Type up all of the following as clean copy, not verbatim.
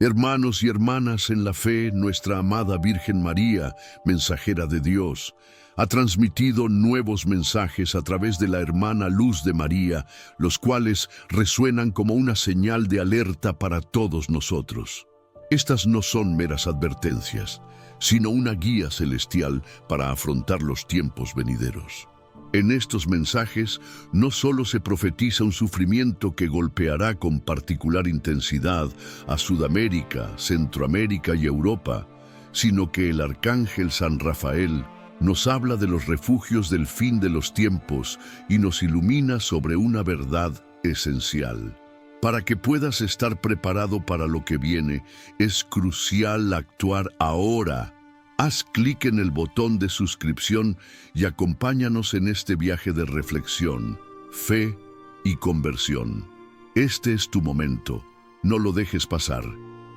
Hermanos y hermanas en la fe, nuestra amada Virgen María, mensajera de Dios, ha transmitido nuevos mensajes a través de la hermana Luz de María, los cuales resuenan como una señal de alerta para todos nosotros. Estas no son meras advertencias, sino una guía celestial para afrontar los tiempos venideros. En estos mensajes no solo se profetiza un sufrimiento que golpeará con particular intensidad a Sudamérica, Centroamérica y Europa, sino que el arcángel San Rafael nos habla de los refugios del fin de los tiempos y nos ilumina sobre una verdad esencial. Para que puedas estar preparado para lo que viene, es crucial actuar ahora. Haz clic en el botón de suscripción y acompáñanos en este viaje de reflexión, fe y conversión. Este es tu momento, no lo dejes pasar.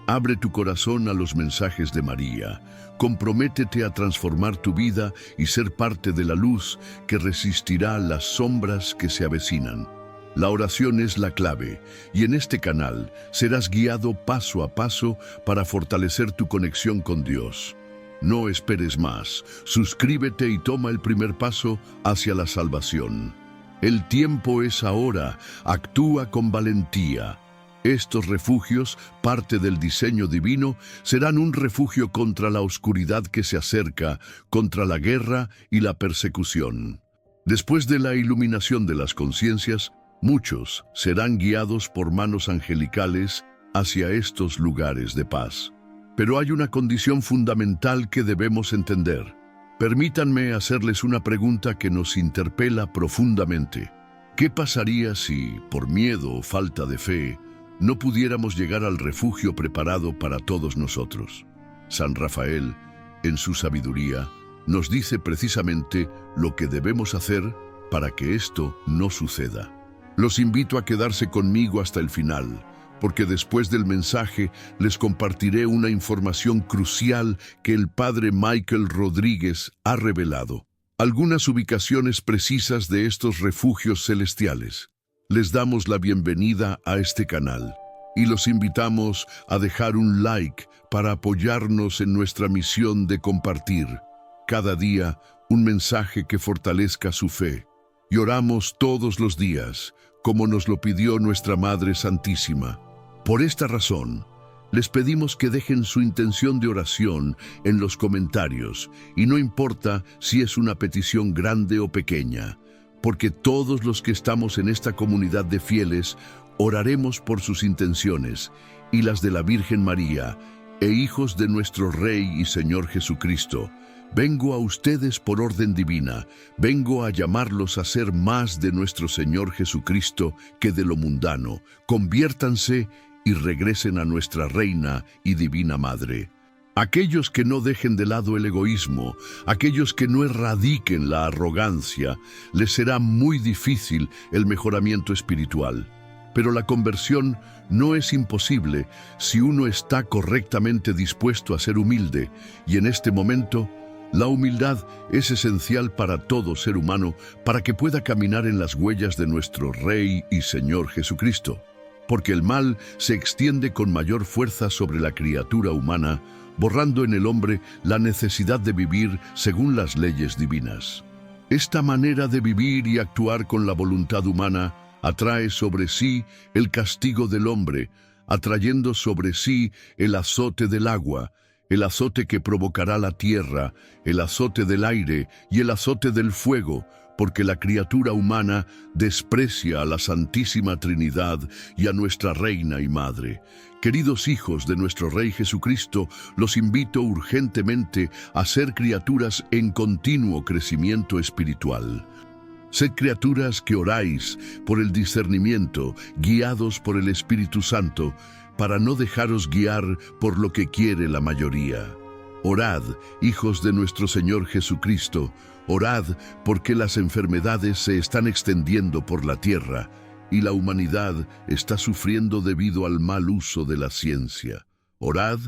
Abre tu corazón a los mensajes de María. Comprométete a transformar tu vida y ser parte de la luz que resistirá las sombras que se avecinan. La oración es la clave, y en este canal serás guiado paso a paso para fortalecer tu conexión con Dios. No esperes más, suscríbete y toma el primer paso hacia la salvación. El tiempo es ahora, actúa con valentía. Estos refugios, parte del diseño divino, serán un refugio contra la oscuridad que se acerca, contra la guerra y la persecución. Después de la iluminación de las conciencias, muchos serán guiados por manos angelicales hacia estos lugares de paz. Pero hay una condición fundamental que debemos entender. Permítanme hacerles una pregunta que nos interpela profundamente. ¿Qué pasaría si, por miedo o falta de fe, no pudiéramos llegar al refugio preparado para todos nosotros? San Rafael, en su sabiduría, nos dice precisamente lo que debemos hacer para que esto no suceda. Los invito a quedarse conmigo hasta el final, porque después del mensaje les compartiré una información crucial que el padre Michael Rodríguez ha revelado. Algunas ubicaciones precisas de estos refugios celestiales. Les damos la bienvenida a este canal y los invitamos a dejar un like para apoyarnos en nuestra misión de compartir cada día un mensaje que fortalezca su fe. Y oramos todos los días, como nos lo pidió nuestra Madre Santísima. Por esta razón, les pedimos que dejen su intención de oración en los comentarios, y no importa si es una petición grande o pequeña, porque todos los que estamos en esta comunidad de fieles oraremos por sus intenciones y las de la Virgen María e hijos de nuestro Rey y Señor Jesucristo. Vengo a ustedes por orden divina, vengo a llamarlos a ser más de nuestro Señor Jesucristo que de lo mundano. Conviértanse y regresen a nuestra Reina y Divina Madre. Aquellos que no dejen de lado el egoísmo, aquellos que no erradiquen la arrogancia, les será muy difícil el mejoramiento espiritual. Pero la conversión no es imposible si uno está correctamente dispuesto a ser humilde, y en este momento, la humildad es esencial para todo ser humano para que pueda caminar en las huellas de nuestro Rey y Señor Jesucristo. Porque el mal se extiende con mayor fuerza sobre la criatura humana, borrando en el hombre la necesidad de vivir según las leyes divinas. Esta manera de vivir y actuar con la voluntad humana atrae sobre sí el castigo del hombre, atrayendo sobre sí el azote del agua, el azote que provocará la tierra, el azote del aire y el azote del fuego, porque la criatura humana desprecia a la Santísima Trinidad y a nuestra Reina y Madre. Queridos hijos de nuestro Rey Jesucristo, los invito urgentemente a ser criaturas en continuo crecimiento espiritual. Sed criaturas que oráis por el discernimiento, guiados por el Espíritu Santo, para no dejaros guiar por lo que quiere la mayoría. Orad, hijos de nuestro Señor Jesucristo, orad porque las enfermedades se están extendiendo por la tierra y la humanidad está sufriendo debido al mal uso de la ciencia. Orad,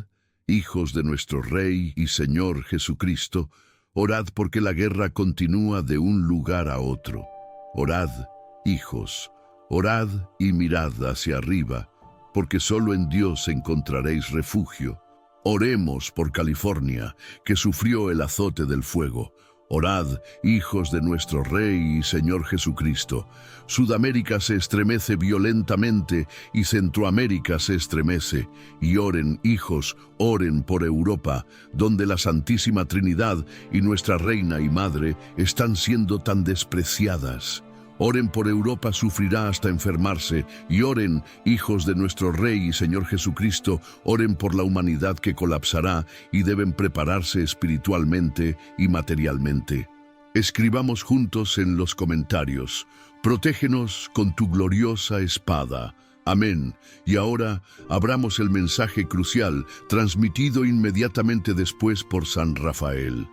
hijos de nuestro Rey y Señor Jesucristo, orad porque la guerra continúa de un lugar a otro. Orad, hijos, orad y mirad hacia arriba, porque solo en Dios encontraréis refugio. Oremos por California, que sufrió el azote del fuego. Orad, hijos de nuestro Rey y Señor Jesucristo. Sudamérica se estremece violentamente y Centroamérica se estremece. Y oren, hijos, oren por Europa, donde la Santísima Trinidad y nuestra Reina y Madre están siendo tan despreciadas. Oren por Europa, sufrirá hasta enfermarse, y oren, hijos de nuestro Rey y Señor Jesucristo, oren por la humanidad que colapsará y deben prepararse espiritualmente y materialmente. Escribamos juntos en los comentarios: protégenos con tu gloriosa espada. Amén. Y ahora abramos el mensaje crucial, transmitido inmediatamente después por San Rafael.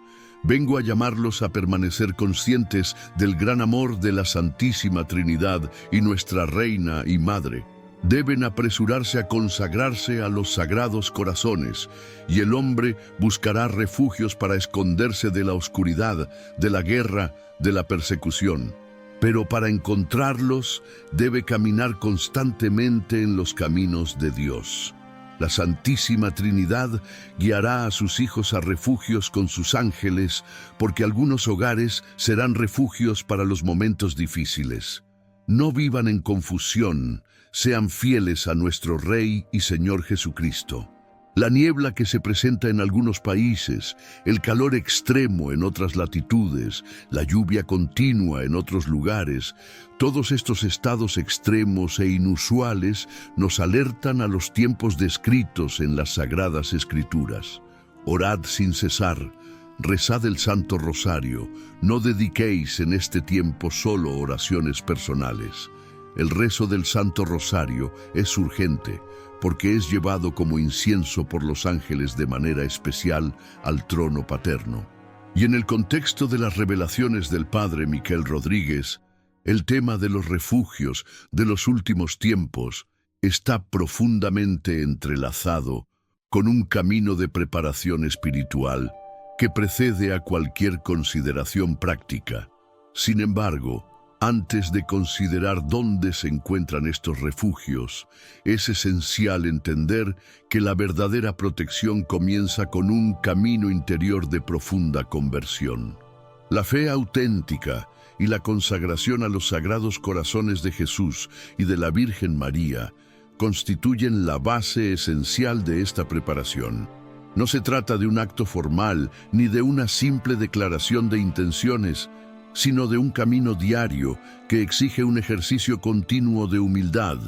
Vengo a llamarlos a permanecer conscientes del gran amor de la Santísima Trinidad y nuestra Reina y Madre. Deben apresurarse a consagrarse a los sagrados corazones, y el hombre buscará refugios para esconderse de la oscuridad, de la guerra, de la persecución. Pero para encontrarlos, debe caminar constantemente en los caminos de Dios. La Santísima Trinidad guiará a sus hijos a refugios con sus ángeles, porque algunos hogares serán refugios para los momentos difíciles. No vivan en confusión, sean fieles a nuestro Rey y Señor Jesucristo. La niebla que se presenta en algunos países, el calor extremo en otras latitudes, la lluvia continua en otros lugares, todos estos estados extremos e inusuales nos alertan a los tiempos descritos en las Sagradas Escrituras. Orad sin cesar, rezad el Santo Rosario, no dediquéis en este tiempo solo oraciones personales. El rezo del Santo Rosario es urgente, porque es llevado como incienso por los ángeles de manera especial al trono paterno. Y en el contexto de las revelaciones del Padre Miquel Rodríguez, el tema de los refugios de los últimos tiempos está profundamente entrelazado con un camino de preparación espiritual que precede a cualquier consideración práctica. Sin embargo, antes de considerar dónde se encuentran estos refugios, es esencial entender que la verdadera protección comienza con un camino interior de profunda conversión. La fe auténtica y la consagración a los sagrados corazones de Jesús y de la Virgen María constituyen la base esencial de esta preparación. No se trata de un acto formal ni de una simple declaración de intenciones, sino de un camino diario que exige un ejercicio continuo de humildad,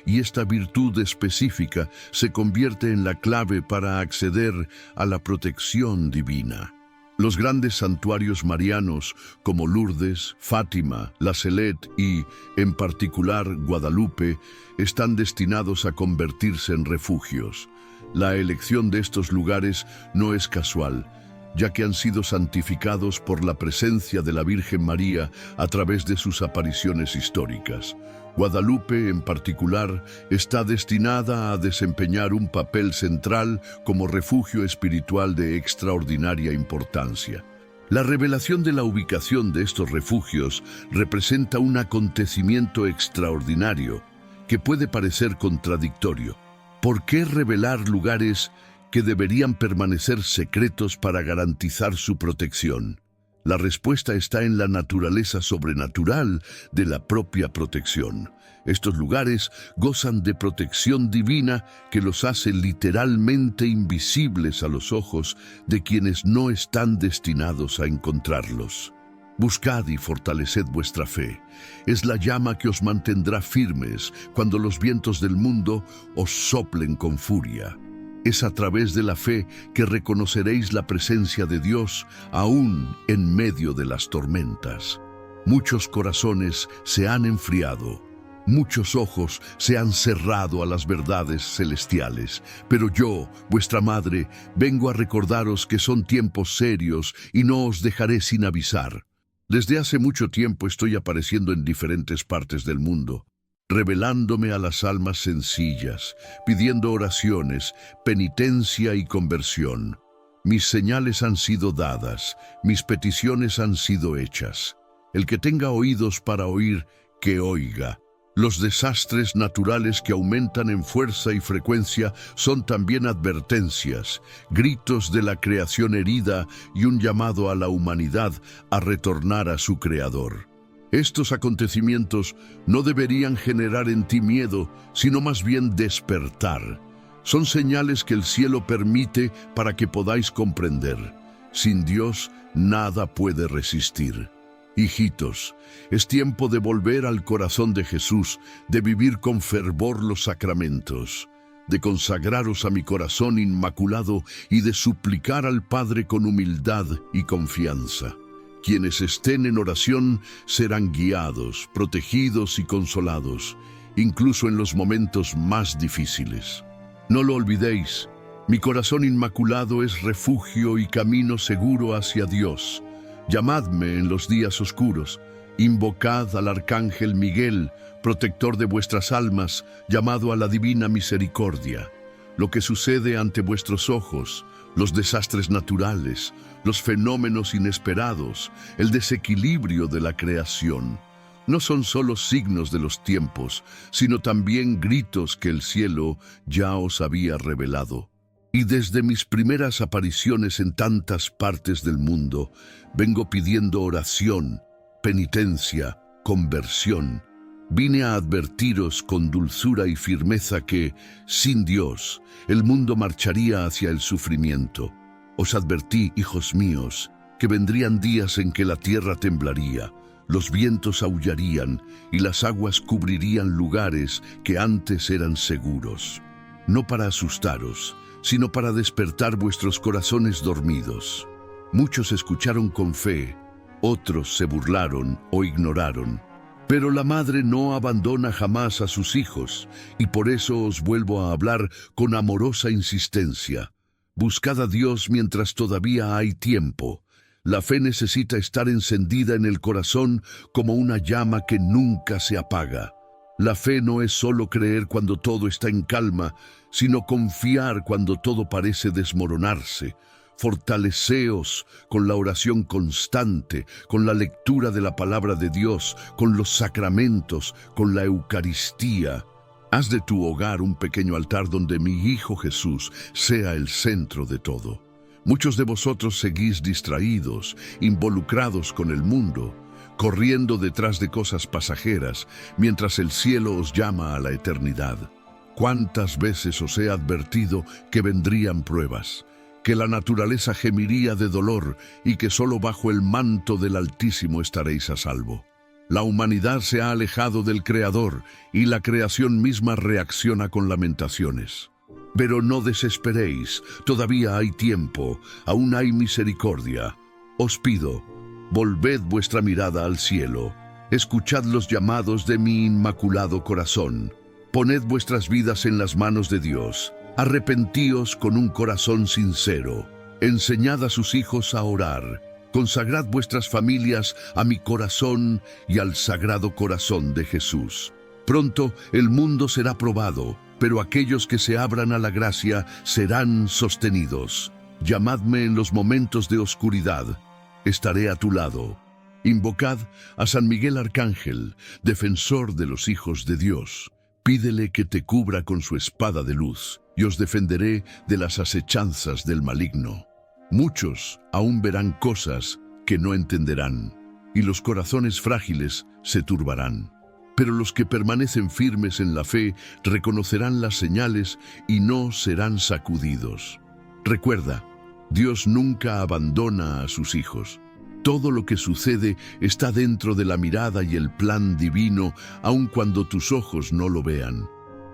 y esta virtud específica se convierte en la clave para acceder a la protección divina. Los grandes santuarios marianos como Lourdes, Fátima, La Celette y, en particular, Guadalupe, están destinados a convertirse en refugios. La elección de estos lugares no es casual, ya que han sido santificados por la presencia de la Virgen María a través de sus apariciones históricas. Guadalupe, en particular, está destinada a desempeñar un papel central como refugio espiritual de extraordinaria importancia. La revelación de la ubicación de estos refugios representa un acontecimiento extraordinario que puede parecer contradictorio. ¿Por qué revelar lugares que deberían permanecer secretos para garantizar su protección? La respuesta está en la naturaleza sobrenatural de la propia protección. Estos lugares gozan de protección divina que los hace literalmente invisibles a los ojos de quienes no están destinados a encontrarlos. Buscad y fortaleced vuestra fe. Es la llama que os mantendrá firmes cuando los vientos del mundo os soplen con furia. Es a través de la fe que reconoceréis la presencia de Dios aún en medio de las tormentas. Muchos corazones se han enfriado, muchos ojos se han cerrado a las verdades celestiales, pero yo, vuestra madre, vengo a recordaros que son tiempos serios y no os dejaré sin avisar. Desde hace mucho tiempo estoy apareciendo en diferentes partes del mundo, revelándome a las almas sencillas, pidiendo oraciones, penitencia y conversión. Mis señales han sido dadas, mis peticiones han sido hechas. El que tenga oídos para oír, que oiga. Los desastres naturales que aumentan en fuerza y frecuencia son también advertencias, gritos de la creación herida y un llamado a la humanidad a retornar a su Creador. Estos acontecimientos no deberían generar en ti miedo, sino más bien despertar. Son señales que el cielo permite para que podáis comprender. Sin Dios, nada puede resistir. Hijitos, es tiempo de volver al corazón de Jesús, de vivir con fervor los sacramentos, de consagraros a mi corazón inmaculado y de suplicar al Padre con humildad y confianza. Quienes estén en oración serán guiados, protegidos y consolados, incluso en los momentos más difíciles. No lo olvidéis, mi corazón inmaculado es refugio y camino seguro hacia Dios. Llamadme en los días oscuros, invocad al Arcángel Miguel, protector de vuestras almas, llamado a la divina misericordia. Lo que sucede ante vuestros ojos, los desastres naturales, los fenómenos inesperados, el desequilibrio de la creación, no son solo signos de los tiempos, sino también gritos que el cielo ya os había revelado. Y desde mis primeras apariciones en tantas partes del mundo, vengo pidiendo oración, penitencia, conversión. Vine a advertiros con dulzura y firmeza que, sin Dios, el mundo marcharía hacia el sufrimiento. Os advertí, hijos míos, que vendrían días en que la tierra temblaría, los vientos aullarían y las aguas cubrirían lugares que antes eran seguros. No para asustaros, sino para despertar vuestros corazones dormidos. Muchos escucharon con fe, otros se burlaron o ignoraron. Pero la madre no abandona jamás a sus hijos, y por eso os vuelvo a hablar con amorosa insistencia. Buscad a Dios mientras todavía hay tiempo. La fe necesita estar encendida en el corazón como una llama que nunca se apaga. La fe no es solo creer cuando todo está en calma, sino confiar cuando todo parece desmoronarse. Fortaleceos con la oración constante, con la lectura de la palabra de Dios, con los sacramentos, con la Eucaristía. Haz de tu hogar un pequeño altar donde mi Hijo Jesús sea el centro de todo. Muchos de vosotros seguís distraídos, involucrados con el mundo, corriendo detrás de cosas pasajeras, mientras el cielo os llama a la eternidad. ¿Cuántas veces os he advertido que vendrían pruebas, que la naturaleza gemiría de dolor y que solo bajo el manto del Altísimo estaréis a salvo? La humanidad se ha alejado del Creador y la creación misma reacciona con lamentaciones. Pero no desesperéis, todavía hay tiempo, aún hay misericordia. Os pido, volved vuestra mirada al cielo, escuchad los llamados de mi inmaculado corazón, poned vuestras vidas en las manos de Dios, arrepentíos con un corazón sincero, enseñad a sus hijos a orar, consagrad vuestras familias a mi corazón y al sagrado corazón de Jesús. Pronto el mundo será probado, pero aquellos que se abran a la gracia serán sostenidos. Llamadme en los momentos de oscuridad, estaré a tu lado. Invocad a San Miguel Arcángel, defensor de los hijos de Dios. Pídele que te cubra con su espada de luz, y os defenderé de las acechanzas del maligno. Muchos aún verán cosas que no entenderán, y los corazones frágiles se turbarán. Pero los que permanecen firmes en la fe reconocerán las señales y no serán sacudidos. Recuerda, Dios nunca abandona a sus hijos. Todo lo que sucede está dentro de la mirada y el plan divino, aun cuando tus ojos no lo vean.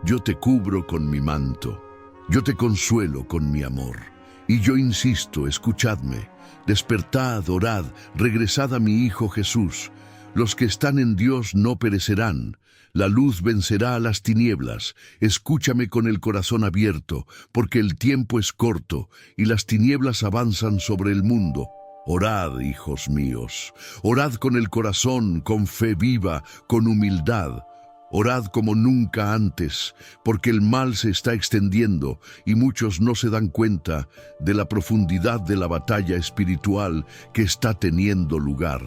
Yo te cubro con mi manto, yo te consuelo con mi amor. Y yo insisto, escuchadme, despertad, orad, regresad a mi Hijo Jesús. Los que están en Dios no perecerán. La luz vencerá a las tinieblas. Escúchame con el corazón abierto, porque el tiempo es corto y las tinieblas avanzan sobre el mundo. Orad, hijos míos, orad con el corazón, con fe viva, con humildad. Orad como nunca antes, porque el mal se está extendiendo y muchos no se dan cuenta de la profundidad de la batalla espiritual que está teniendo lugar.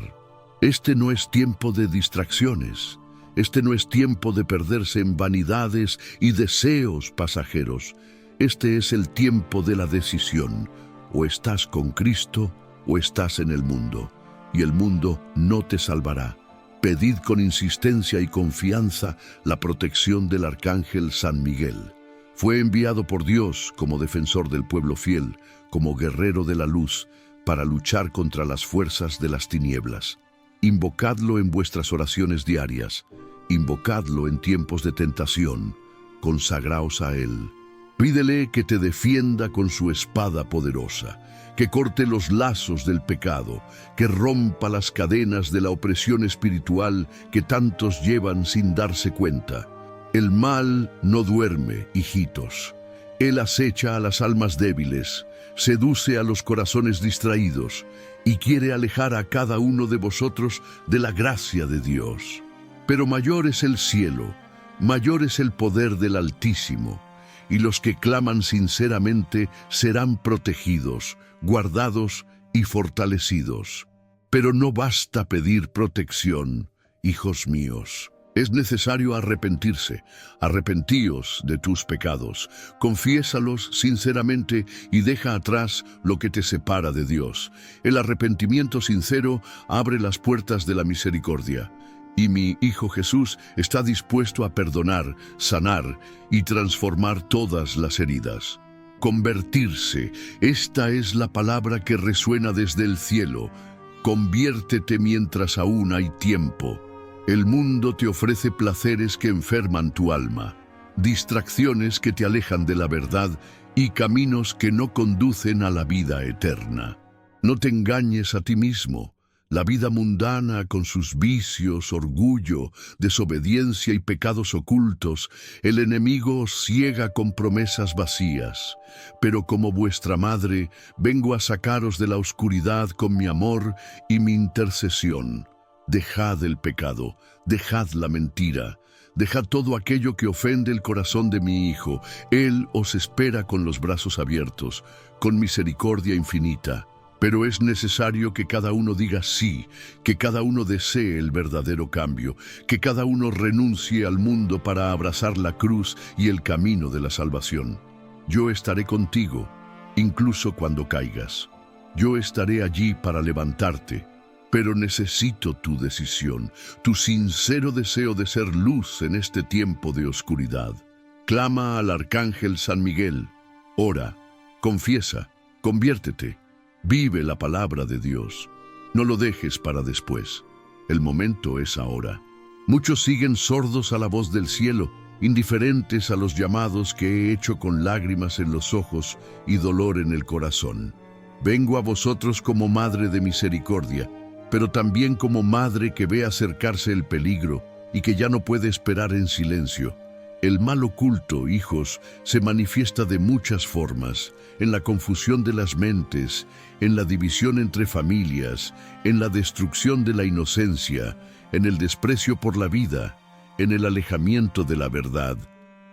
Este no es tiempo de distracciones, Este no es tiempo de perderse en vanidades y deseos pasajeros. Este es el tiempo de la decisión. O estás con Cristo o estás en el mundo, y el mundo no te salvará. Pedid con insistencia y confianza la protección del arcángel San Miguel. Fue enviado por Dios como defensor del pueblo fiel, como guerrero de la luz, para luchar contra las fuerzas de las tinieblas. Invocadlo en vuestras oraciones diarias, invocadlo en tiempos de tentación, consagraos a Él. Pídele que te defienda con su espada poderosa, que corte los lazos del pecado, que rompa las cadenas de la opresión espiritual que tantos llevan sin darse cuenta. El mal no duerme, hijitos. Él acecha a las almas débiles, seduce a los corazones distraídos y quiere alejar a cada uno de vosotros de la gracia de Dios. Pero mayor es el cielo, mayor es el poder del Altísimo, y los que claman sinceramente serán protegidos, guardados y fortalecidos. Pero no basta pedir protección, hijos míos. Es necesario arrepentirse. Arrepentíos de tus pecados, confiésalos sinceramente y deja atrás lo que te separa de Dios. El arrepentimiento sincero abre las puertas de la misericordia. Y mi Hijo Jesús está dispuesto a perdonar, sanar y transformar todas las heridas. Convertirse, esta es la palabra que resuena desde el cielo. Conviértete mientras aún hay tiempo. El mundo te ofrece placeres que enferman tu alma, distracciones que te alejan de la verdad y caminos que no conducen a la vida eterna. No te engañes a ti mismo. La vida mundana, con sus vicios, orgullo, desobediencia y pecados ocultos, el enemigo os ciega con promesas vacías. Pero como vuestra madre, vengo a sacaros de la oscuridad con mi amor y mi intercesión. Dejad el pecado, dejad la mentira, dejad todo aquello que ofende el corazón de mi Hijo. Él os espera con los brazos abiertos, con misericordia infinita. Pero es necesario que cada uno diga sí, que cada uno desee el verdadero cambio, que cada uno renuncie al mundo para abrazar la cruz y el camino de la salvación. Yo estaré contigo, incluso cuando caigas. Yo estaré allí para levantarte, pero necesito tu decisión, tu sincero deseo de ser luz en este tiempo de oscuridad. Clama al arcángel San Miguel, ora, confiesa, conviértete. Vive la palabra de Dios. No lo dejes para después. El momento es ahora. Muchos siguen sordos a la voz del cielo, indiferentes a los llamados que he hecho con lágrimas en los ojos y dolor en el corazón. Vengo a vosotros como madre de misericordia, pero también como madre que ve acercarse el peligro y que ya no puede esperar en silencio. El mal oculto, hijos, se manifiesta de muchas formas, en la confusión de las mentes, en la división entre familias, en la destrucción de la inocencia, en el desprecio por la vida, en el alejamiento de la verdad.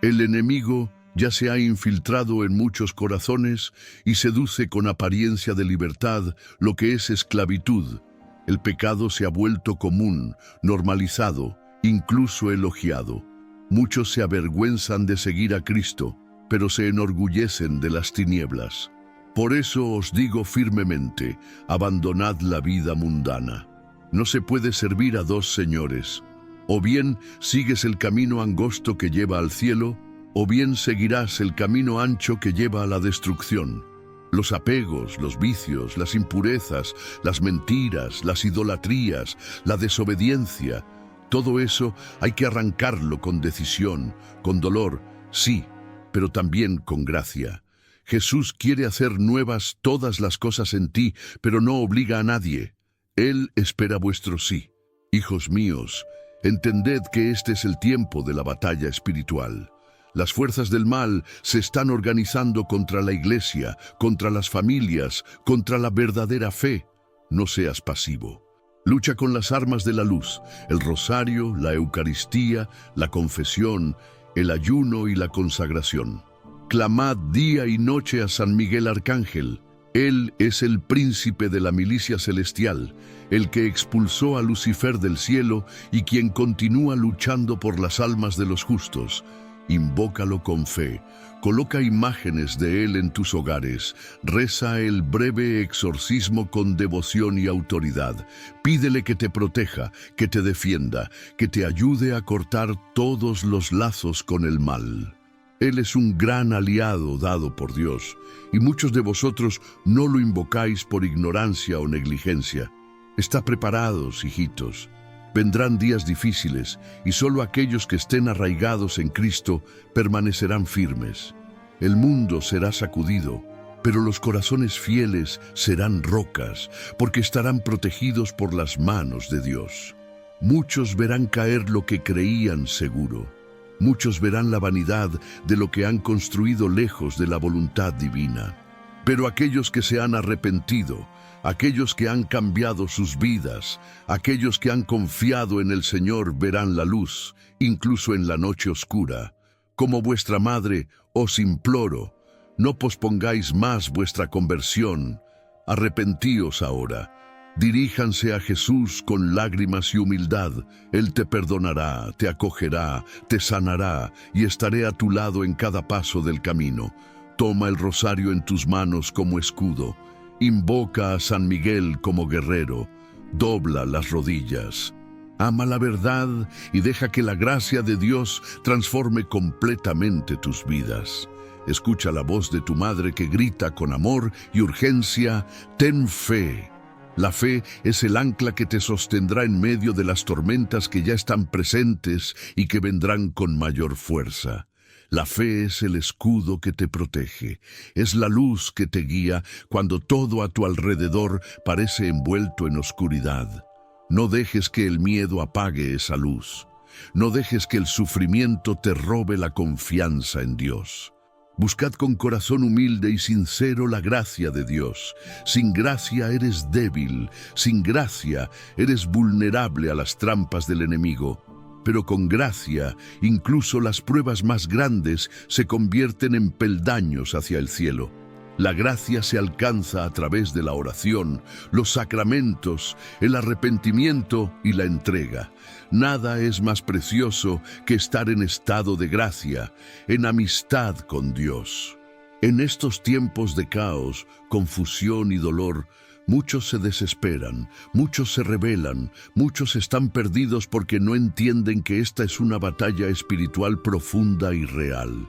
El enemigo ya se ha infiltrado en muchos corazones y seduce con apariencia de libertad lo que es esclavitud. El pecado se ha vuelto común, normalizado, incluso elogiado. Muchos se avergüenzan de seguir a Cristo, pero se enorgullecen de las tinieblas. Por eso os digo firmemente, abandonad la vida mundana. No se puede servir a dos señores. O bien sigues el camino angosto que lleva al cielo, o bien seguirás el camino ancho que lleva a la destrucción. Los apegos, los vicios, las impurezas, las mentiras, las idolatrías, la desobediencia, todo eso hay que arrancarlo con decisión, con dolor, sí, pero también con gracia. Jesús quiere hacer nuevas todas las cosas en ti, pero no obliga a nadie. Él espera vuestro sí. Hijos míos, entended que este es el tiempo de la batalla espiritual. Las fuerzas del mal se están organizando contra la iglesia, contra las familias, contra la verdadera fe. No seas pasivo. Lucha con las armas de la luz, el rosario, la Eucaristía, la confesión, el ayuno y la consagración. Clamad día y noche a San Miguel Arcángel. Él es el príncipe de la milicia celestial, el que expulsó a Lucifer del cielo y quien continúa luchando por las almas de los justos. Invócalo con fe, coloca imágenes de Él en tus hogares, reza el breve exorcismo con devoción y autoridad. Pídele que te proteja, que te defienda, que te ayude a cortar todos los lazos con el mal. Él es un gran aliado dado por Dios, y muchos de vosotros no lo invocáis por ignorancia o negligencia. Está preparados, hijitos. Vendrán días difíciles, y solo aquellos que estén arraigados en Cristo permanecerán firmes. El mundo será sacudido, pero los corazones fieles serán rocas, porque estarán protegidos por las manos de Dios. Muchos verán caer lo que creían seguro. Muchos verán la vanidad de lo que han construido lejos de la voluntad divina. Pero aquellos que se han arrepentido, aquellos que han cambiado sus vidas, aquellos que han confiado en el Señor verán la luz, incluso en la noche oscura. Como vuestra madre, os imploro, no pospongáis más vuestra conversión. Arrepentíos ahora. Diríjanse a Jesús con lágrimas y humildad. Él te perdonará, te acogerá, te sanará y estaré a tu lado en cada paso del camino. Toma el rosario en tus manos como escudo. Invoca a San Miguel como guerrero. Dobla las rodillas. Ama la verdad y deja que la gracia de Dios transforme completamente tus vidas. Escucha la voz de tu madre que grita con amor y urgencia: ten fe. La fe es el ancla que te sostendrá en medio de las tormentas que ya están presentes y que vendrán con mayor fuerza. La fe es el escudo que te protege, es la luz que te guía cuando todo a tu alrededor parece envuelto en oscuridad. No dejes que el miedo apague esa luz. No dejes que el sufrimiento te robe la confianza en Dios. Buscad con corazón humilde y sincero la gracia de Dios. Sin gracia eres débil, sin gracia eres vulnerable a las trampas del enemigo. Pero con gracia, incluso las pruebas más grandes se convierten en peldaños hacia el cielo. La gracia se alcanza a través de la oración, los sacramentos, el arrepentimiento y la entrega. Nada es más precioso que estar en estado de gracia, en amistad con Dios. En estos tiempos de caos, confusión y dolor, muchos se desesperan, muchos se rebelan, muchos están perdidos porque no entienden que esta es una batalla espiritual profunda y real.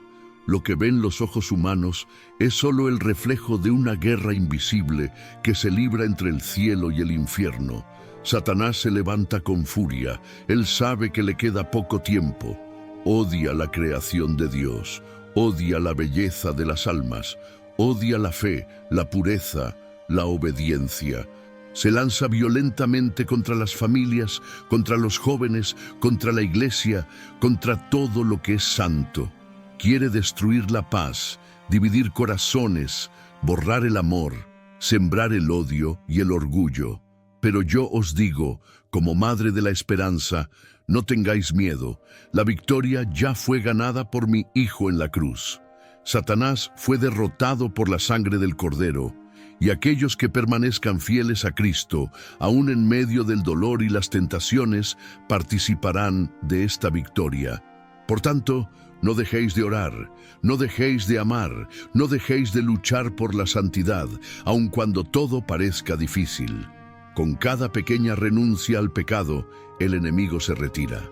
Lo que ven los ojos humanos es solo el reflejo de una guerra invisible que se libra entre el cielo y el infierno. Satanás se levanta con furia, él sabe que le queda poco tiempo. Odia la creación de Dios, odia la belleza de las almas, odia la fe, la pureza, la obediencia. Se lanza violentamente contra las familias, contra los jóvenes, contra la iglesia, contra todo lo que es santo. Quiere destruir la paz, dividir corazones, borrar el amor, sembrar el odio y el orgullo. Pero yo os digo, como madre de la esperanza, no tengáis miedo. La victoria ya fue ganada por mi Hijo en la cruz. Satanás fue derrotado por la sangre del Cordero, y aquellos que permanezcan fieles a Cristo, aun en medio del dolor y las tentaciones, participarán de esta victoria. Por tanto, no dejéis de orar, no dejéis de amar, no dejéis de luchar por la santidad, aun cuando todo parezca difícil. Con cada pequeña renuncia al pecado, el enemigo se retira.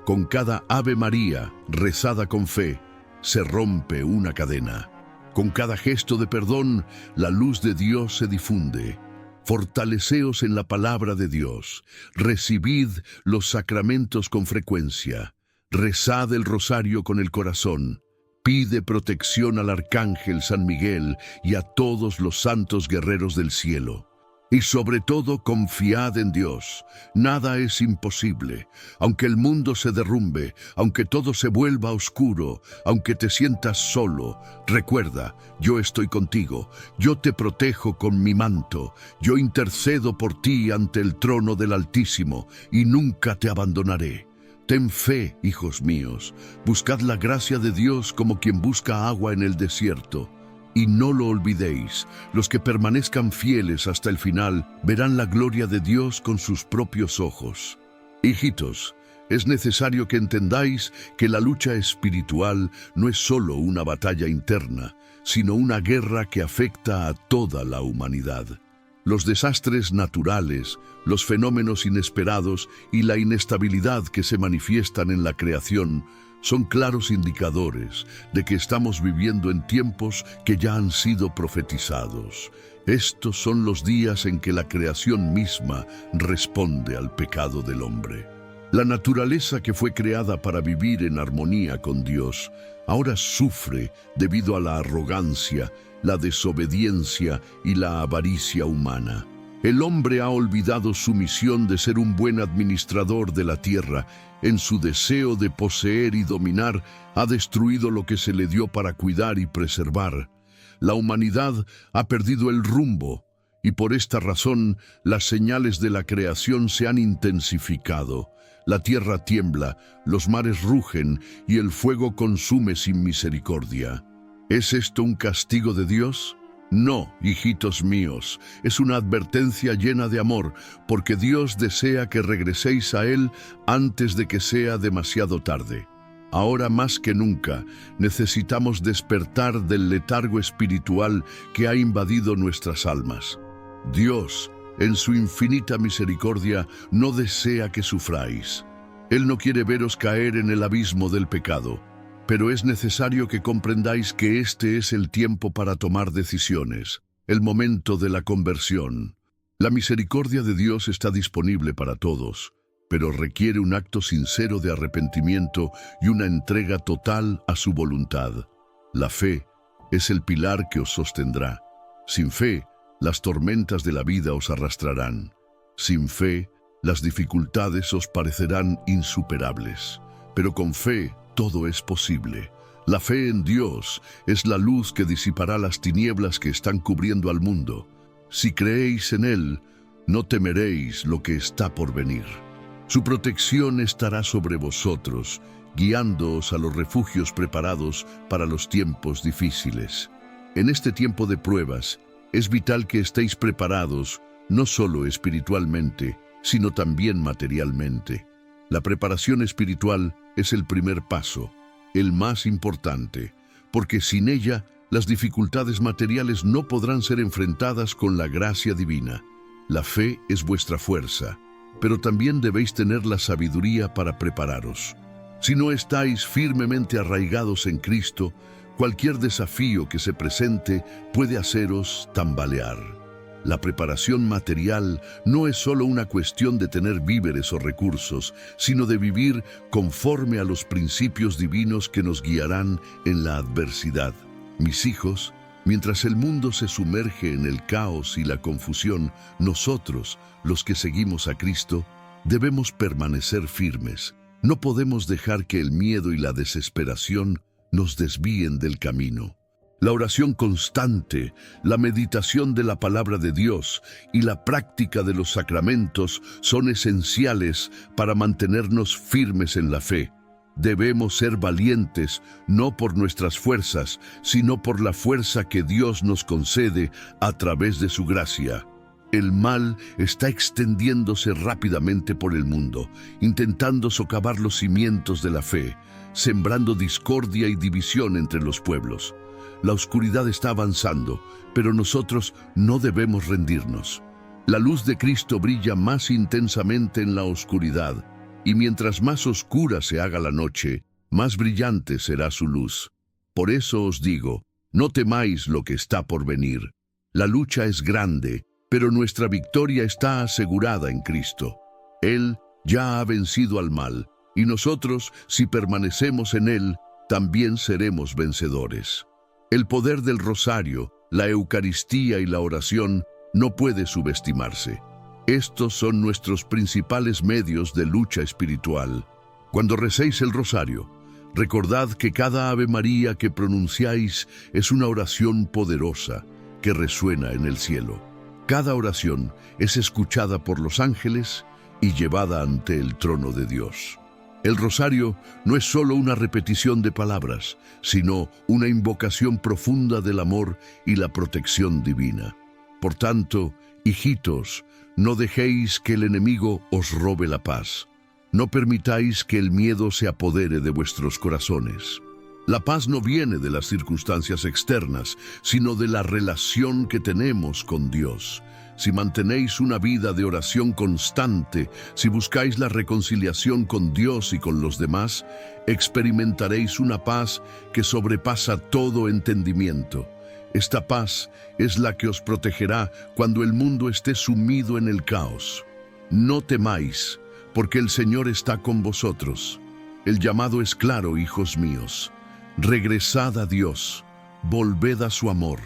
Con cada Ave María, rezada con fe, se rompe una cadena. Con cada gesto de perdón, la luz de Dios se difunde. Fortaleceos en la palabra de Dios. Recibid los sacramentos con frecuencia. Rezad el rosario con el corazón. Pide protección al Arcángel San Miguel y a todos los santos guerreros del cielo. Y sobre todo confiad en Dios. Nada es imposible. Aunque el mundo se derrumbe, aunque todo se vuelva oscuro, aunque te sientas solo, recuerda, yo estoy contigo. Yo te protejo con mi manto. Yo intercedo por ti ante el trono del Altísimo y nunca te abandonaré. Ten fe, hijos míos. Buscad la gracia de Dios como quien busca agua en el desierto. y no lo olvidéis. Los que permanezcan fieles hasta el final verán la gloria de Dios con sus propios ojos. Hijitos, es necesario que entendáis que la lucha espiritual no es solo una batalla interna, sino una guerra que afecta a toda la humanidad. Los desastres naturales, los fenómenos inesperados y la inestabilidad que se manifiestan en la creación son claros indicadores de que estamos viviendo en tiempos que ya han sido profetizados. Estos son los días en que la creación misma responde al pecado del hombre. La naturaleza que fue creada para vivir en armonía con Dios, ahora sufre debido a la arrogancia, la desobediencia y la avaricia humana. El hombre ha olvidado su misión de ser un buen administrador de la tierra. En su deseo de poseer y dominar, ha destruido lo que se le dio para cuidar y preservar. La humanidad ha perdido el rumbo, y por esta razón las señales de la creación se han intensificado. La tierra tiembla, los mares rugen y el fuego consume sin misericordia. ¿Es esto un castigo de Dios? No, hijitos míos, es una advertencia llena de amor, porque Dios desea que regreséis a Él antes de que sea demasiado tarde. Ahora más que nunca, necesitamos despertar del letargo espiritual que ha invadido nuestras almas. Dios, en su infinita misericordia, no desea que sufráis. Él no quiere veros caer en el abismo del pecado, pero es necesario que comprendáis que este es el tiempo para tomar decisiones, el momento de la conversión. La misericordia de Dios está disponible para todos, pero requiere un acto sincero de arrepentimiento y una entrega total a su voluntad. La fe es el pilar que os sostendrá. Sin fe, las tormentas de la vida os arrastrarán. Sin fe, las dificultades os parecerán insuperables. Pero con fe, todo es posible. La fe en Dios es la luz que disipará las tinieblas que están cubriendo al mundo. Si creéis en Él, no temeréis lo que está por venir. Su protección estará sobre vosotros, guiándoos a los refugios preparados para los tiempos difíciles. En este tiempo de pruebas, es vital que estéis preparados, no solo espiritualmente, sino también materialmente. La preparación espiritual es el primer paso, el más importante, porque sin ella, las dificultades materiales no podrán ser enfrentadas con la gracia divina. La fe es vuestra fuerza, pero también debéis tener la sabiduría para prepararos. Si no estáis firmemente arraigados en Cristo, cualquier desafío que se presente puede haceros tambalear. La preparación material no es solo una cuestión de tener víveres o recursos, sino de vivir conforme a los principios divinos que nos guiarán en la adversidad. Mis hijos, mientras el mundo se sumerge en el caos y la confusión, nosotros, los que seguimos a Cristo, debemos permanecer firmes. No podemos dejar que el miedo y la desesperación nos desvíen del camino. La oración constante, la meditación de la palabra de Dios y la práctica de los sacramentos son esenciales para mantenernos firmes en la fe. Debemos ser valientes, no por nuestras fuerzas, sino por la fuerza que Dios nos concede a través de su gracia. El mal está extendiéndose rápidamente por el mundo, intentando socavar los cimientos de la fe, sembrando discordia y división entre los pueblos. La oscuridad está avanzando, pero nosotros no debemos rendirnos. La luz de Cristo brilla más intensamente en la oscuridad, y mientras más oscura se haga la noche, más brillante será su luz. Por eso os digo, no temáis lo que está por venir. La lucha es grande, pero nuestra victoria está asegurada en Cristo. Él ya ha vencido al mal, y nosotros, si permanecemos en Él, también seremos vencedores. El poder del rosario, la Eucaristía y la oración no puede subestimarse. Estos son nuestros principales medios de lucha espiritual. Cuando recéis el rosario, recordad que cada Ave María que pronunciáis es una oración poderosa que resuena en el cielo. Cada oración es escuchada por los ángeles y llevada ante el trono de Dios. El rosario no es solo una repetición de palabras, sino una invocación profunda del amor y la protección divina. Por tanto, hijitos, no dejéis que el enemigo os robe la paz. No permitáis que el miedo se apodere de vuestros corazones. La paz no viene de las circunstancias externas, sino de la relación que tenemos con Dios. Si mantenéis una vida de oración constante, si buscáis la reconciliación con Dios y con los demás, experimentaréis una paz que sobrepasa todo entendimiento. Esta paz es la que os protegerá cuando el mundo esté sumido en el caos. No temáis, porque el Señor está con vosotros. El llamado es claro, hijos míos. Regresad a Dios, volved a su amor.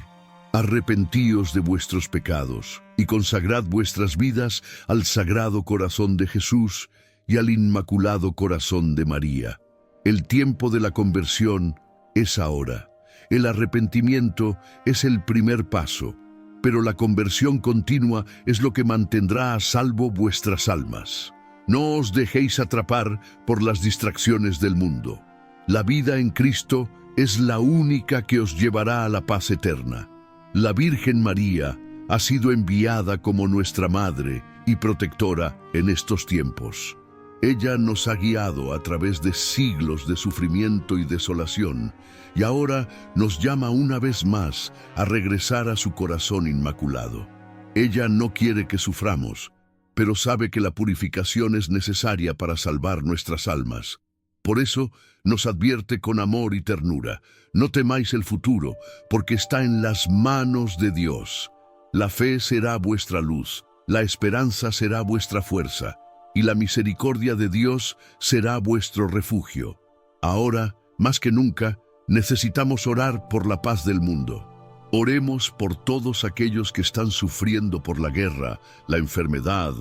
Arrepentíos de vuestros pecados y consagrad vuestras vidas al Sagrado Corazón de Jesús y al Inmaculado Corazón de María. El tiempo de la conversión es ahora. El arrepentimiento es el primer paso, pero la conversión continua es lo que mantendrá a salvo vuestras almas. No os dejéis atrapar por las distracciones del mundo. La vida en Cristo es la única que os llevará a la paz eterna. La Virgen María ha sido enviada como nuestra Madre y protectora en estos tiempos. Ella nos ha guiado a través de siglos de sufrimiento y desolación, y ahora nos llama una vez más a regresar a su corazón inmaculado. Ella no quiere que suframos, pero sabe que la purificación es necesaria para salvar nuestras almas. Por eso nos advierte con amor y ternura: no temáis el futuro, porque está en las manos de Dios. La fe será vuestra luz, la esperanza será vuestra fuerza, y la misericordia de Dios será vuestro refugio. Ahora, más que nunca, necesitamos orar por la paz del mundo. Oremos por todos aquellos que están sufriendo por la guerra, la enfermedad,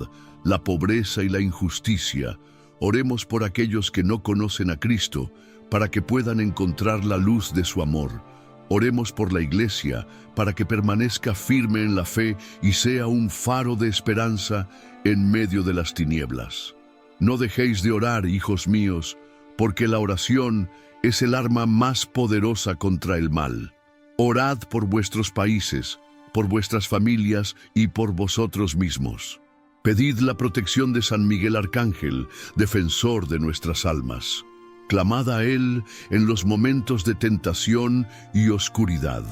la pobreza y la injusticia. Oremos por aquellos que no conocen a Cristo, para que puedan encontrar la luz de su amor. Oremos por la Iglesia, para que permanezca firme en la fe y sea un faro de esperanza en medio de las tinieblas. No dejéis de orar, hijos míos, porque la oración es el arma más poderosa contra el mal. Orad por vuestros países, por vuestras familias y por vosotros mismos. Pedid la protección de San Miguel Arcángel, defensor de nuestras almas. Clamad a Él en los momentos de tentación y oscuridad.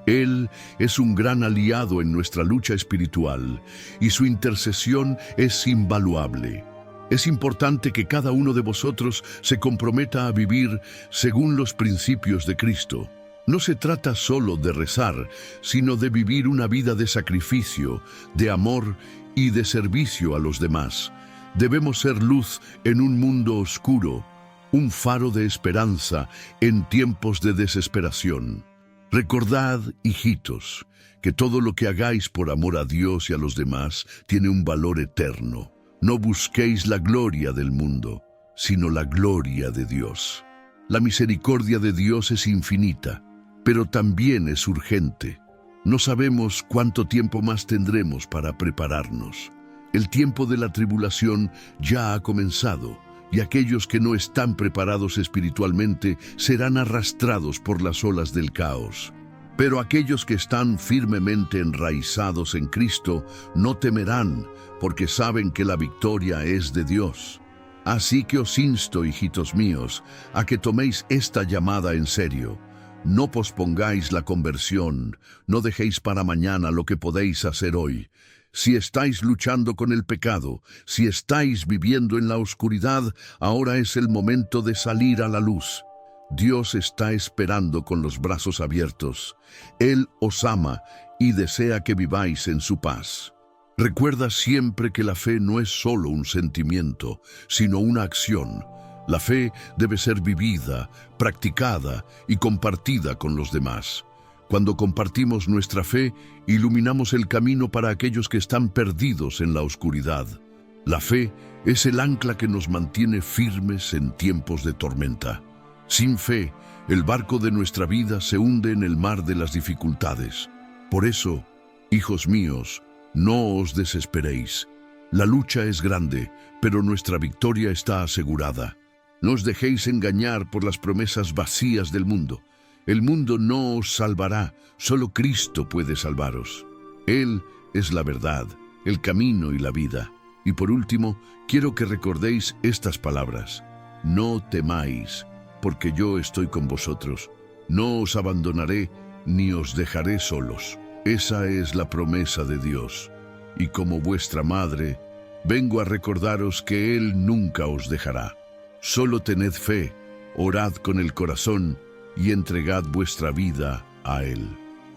Él es un gran aliado en nuestra lucha espiritual y su intercesión es invaluable. Es importante que cada uno de vosotros se comprometa a vivir según los principios de Cristo. No se trata solo de rezar, sino de vivir una vida de sacrificio, de amor y de servicio a los demás. Debemos ser luz en un mundo oscuro, un faro de esperanza en tiempos de desesperación. Recordad, hijitos, que todo lo que hagáis por amor a Dios y a los demás tiene un valor eterno. No busquéis la gloria del mundo, sino la gloria de Dios. La misericordia de Dios es infinita, pero también es urgente. No sabemos cuánto tiempo más tendremos para prepararnos. El tiempo de la tribulación ya ha comenzado, y aquellos que no están preparados espiritualmente serán arrastrados por las olas del caos. Pero aquellos que están firmemente enraizados en Cristo no temerán, porque saben que la victoria es de Dios. Así que os insto, hijitos míos, a que toméis esta llamada en serio. No pospongáis la conversión, no dejéis para mañana lo que podéis hacer hoy. Si estáis luchando con el pecado, si estáis viviendo en la oscuridad, ahora es el momento de salir a la luz. Dios está esperando con los brazos abiertos. Él os ama y desea que viváis en su paz. Recuerda siempre que la fe no es solo un sentimiento, sino una acción. La fe debe ser vivida, practicada y compartida con los demás. Cuando compartimos nuestra fe, iluminamos el camino para aquellos que están perdidos en la oscuridad. La fe es el ancla que nos mantiene firmes en tiempos de tormenta. Sin fe, el barco de nuestra vida se hunde en el mar de las dificultades. Por eso, hijos míos, no os desesperéis. La lucha es grande, pero nuestra victoria está asegurada. No os dejéis engañar por las promesas vacías del mundo. El mundo no os salvará, solo Cristo puede salvaros. Él es la verdad, el camino y la vida. Y por último, quiero que recordéis estas palabras. No temáis, porque yo estoy con vosotros. No os abandonaré ni os dejaré solos. Esa es la promesa de Dios. Y como vuestra madre, vengo a recordaros que Él nunca os dejará. Solo tened fe, orad con el corazón y entregad vuestra vida a Él.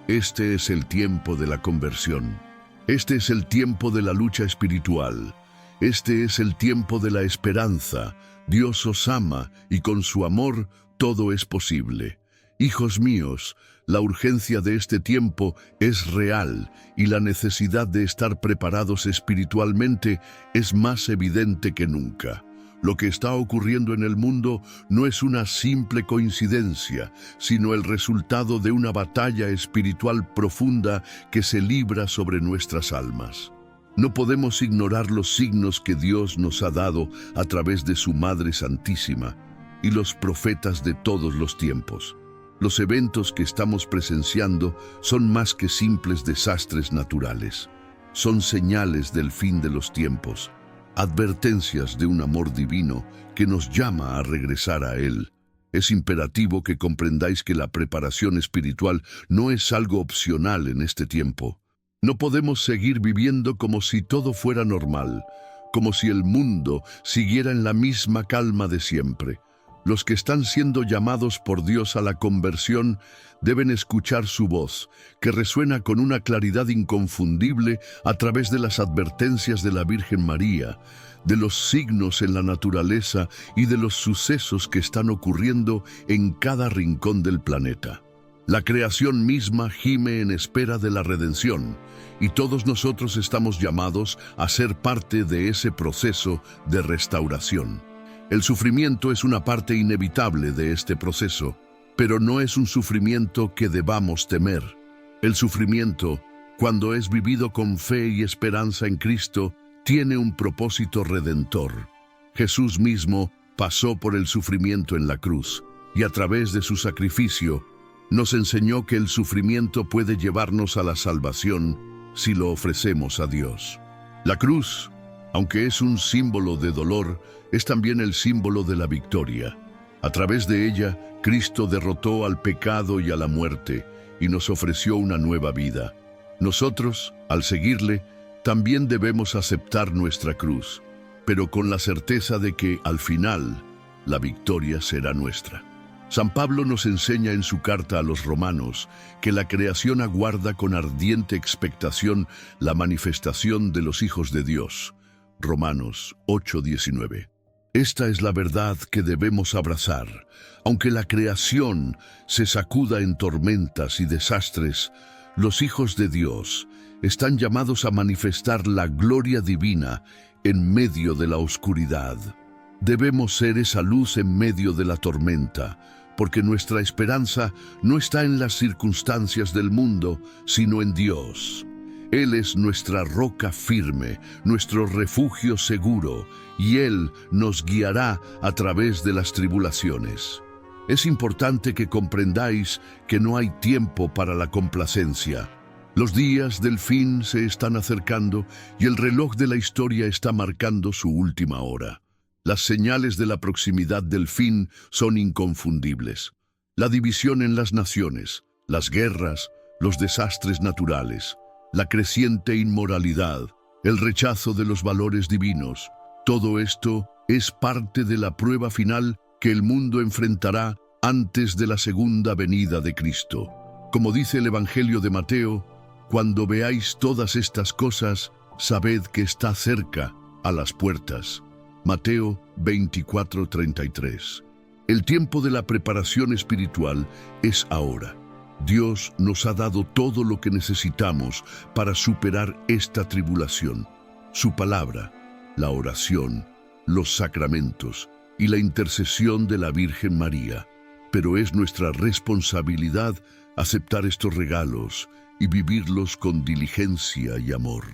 Este es el tiempo de la conversión. Este es el tiempo de la lucha espiritual. Este es el tiempo de la esperanza. Dios os ama y con su amor todo es posible. Hijos míos, la urgencia de este tiempo es real y la necesidad de estar preparados espiritualmente es más evidente que nunca. Lo que está ocurriendo en el mundo no es una simple coincidencia, sino el resultado de una batalla espiritual profunda que se libra sobre nuestras almas. No podemos ignorar los signos que Dios nos ha dado a través de su Madre Santísima y los profetas de todos los tiempos. Los eventos que estamos presenciando son más que simples desastres naturales. Son señales del fin de los tiempos, advertencias de un amor divino que nos llama a regresar a Él. Es imperativo que comprendáis que la preparación espiritual no es algo opcional en este tiempo. No podemos seguir viviendo como si todo fuera normal, como si el mundo siguiera en la misma calma de siempre. Los que están siendo llamados por Dios a la conversión deben escuchar su voz, que resuena con una claridad inconfundible a través de las advertencias de la Virgen María, de los signos en la naturaleza y de los sucesos que están ocurriendo en cada rincón del planeta. La creación misma gime en espera de la redención, y todos nosotros estamos llamados a ser parte de ese proceso de restauración. El sufrimiento es una parte inevitable de este proceso, pero no es un sufrimiento que debamos temer. El sufrimiento, cuando es vivido con fe y esperanza en Cristo, tiene un propósito redentor. Jesús mismo pasó por el sufrimiento en la cruz, y a través de su sacrificio, nos enseñó que el sufrimiento puede llevarnos a la salvación si lo ofrecemos a Dios. La cruz, aunque es un símbolo de dolor, es también el símbolo de la victoria. A través de ella, Cristo derrotó al pecado y a la muerte y nos ofreció una nueva vida. Nosotros, al seguirle, también debemos aceptar nuestra cruz, pero con la certeza de que, al final, la victoria será nuestra. San Pablo nos enseña en su carta a los romanos que la creación aguarda con ardiente expectación la manifestación de los hijos de Dios. Romanos 8:19. Esta es la verdad que debemos abrazar. Aunque la creación se sacuda en tormentas y desastres, los hijos de Dios están llamados a manifestar la gloria divina en medio de la oscuridad. Debemos ser esa luz en medio de la tormenta, porque nuestra esperanza no está en las circunstancias del mundo, sino en Dios. Él es nuestra roca firme, nuestro refugio seguro, y Él nos guiará a través de las tribulaciones. Es importante que comprendáis que no hay tiempo para la complacencia. Los días del fin se están acercando y el reloj de la historia está marcando su última hora. Las señales de la proximidad del fin son inconfundibles. La división en las naciones, las guerras, los desastres naturales, la creciente inmoralidad, el rechazo de los valores divinos, todo esto es parte de la prueba final que el mundo enfrentará antes de la segunda venida de Cristo. Como dice el Evangelio de Mateo, cuando veáis todas estas cosas, sabed que está cerca, a las puertas. Mateo 24:33. El tiempo de la preparación espiritual es ahora. Dios nos ha dado todo lo que necesitamos para superar esta tribulación. Su palabra, la oración, los sacramentos y la intercesión de la Virgen María. Pero es nuestra responsabilidad aceptar estos regalos y vivirlos con diligencia y amor.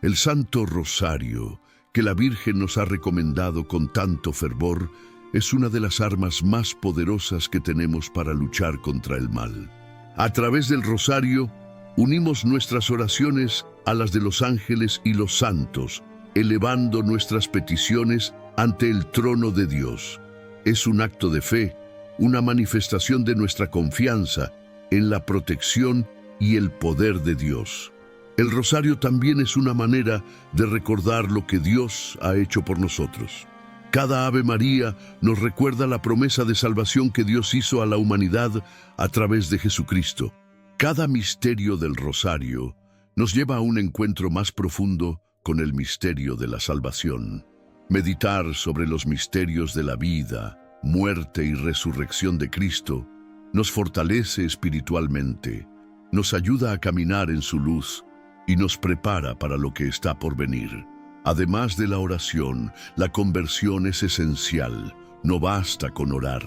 El Santo Rosario, que la Virgen nos ha recomendado con tanto fervor, es una de las armas más poderosas que tenemos para luchar contra el mal. A través del rosario, unimos nuestras oraciones a las de los ángeles y los santos, elevando nuestras peticiones ante el trono de Dios. Es un acto de fe, una manifestación de nuestra confianza en la protección y el poder de Dios. El rosario también es una manera de recordar lo que Dios ha hecho por nosotros. Cada Ave María nos recuerda la promesa de salvación que Dios hizo a la humanidad a través de Jesucristo. Cada misterio del rosario nos lleva a un encuentro más profundo con el misterio de la salvación. Meditar sobre los misterios de la vida, muerte y resurrección de Cristo nos fortalece espiritualmente, nos ayuda a caminar en su luz y nos prepara para lo que está por venir. Además de la oración, la conversión es esencial. No basta con orar,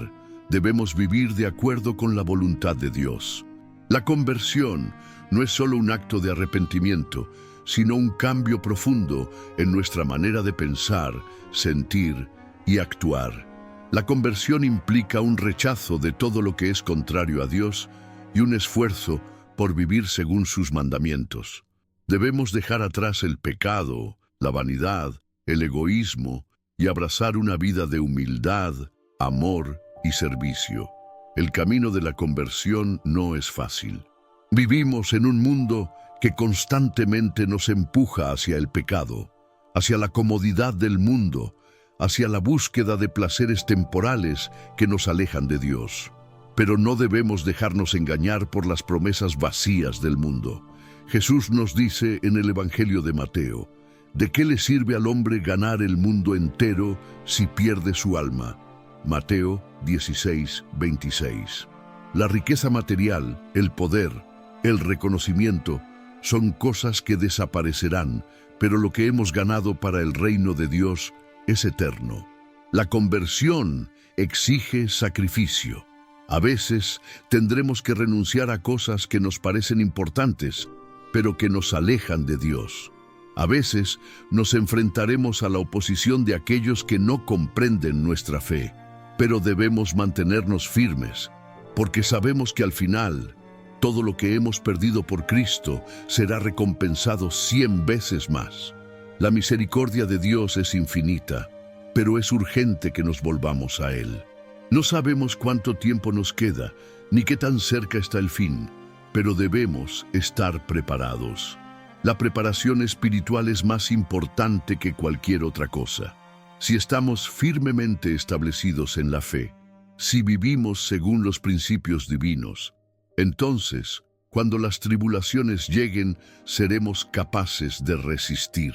debemos vivir de acuerdo con la voluntad de Dios. La conversión no es solo un acto de arrepentimiento, sino un cambio profundo en nuestra manera de pensar, sentir y actuar. La conversión implica un rechazo de todo lo que es contrario a Dios y un esfuerzo por vivir según sus mandamientos. Debemos dejar atrás el pecado, la vanidad, el egoísmo y abrazar una vida de humildad, amor y servicio. El camino de la conversión no es fácil. Vivimos en un mundo que constantemente nos empuja hacia el pecado, hacia la comodidad del mundo, hacia la búsqueda de placeres temporales que nos alejan de Dios. Pero no debemos dejarnos engañar por las promesas vacías del mundo. Jesús nos dice en el Evangelio de Mateo: ¿de qué le sirve al hombre ganar el mundo entero si pierde su alma? Mateo 16:26. La riqueza material, el poder, el reconocimiento, son cosas que desaparecerán, pero lo que hemos ganado para el reino de Dios es eterno. La conversión exige sacrificio. A veces tendremos que renunciar a cosas que nos parecen importantes, pero que nos alejan de Dios. A veces nos enfrentaremos a la oposición de aquellos que no comprenden nuestra fe, pero debemos mantenernos firmes, porque sabemos que al final, todo lo que hemos perdido por Cristo será recompensado 100 veces más. La misericordia de Dios es infinita, pero es urgente que nos volvamos a Él. No sabemos cuánto tiempo nos queda, ni qué tan cerca está el fin, pero debemos estar preparados. La preparación espiritual es más importante que cualquier otra cosa. Si estamos firmemente establecidos en la fe, si vivimos según los principios divinos, entonces, cuando las tribulaciones lleguen, seremos capaces de resistir.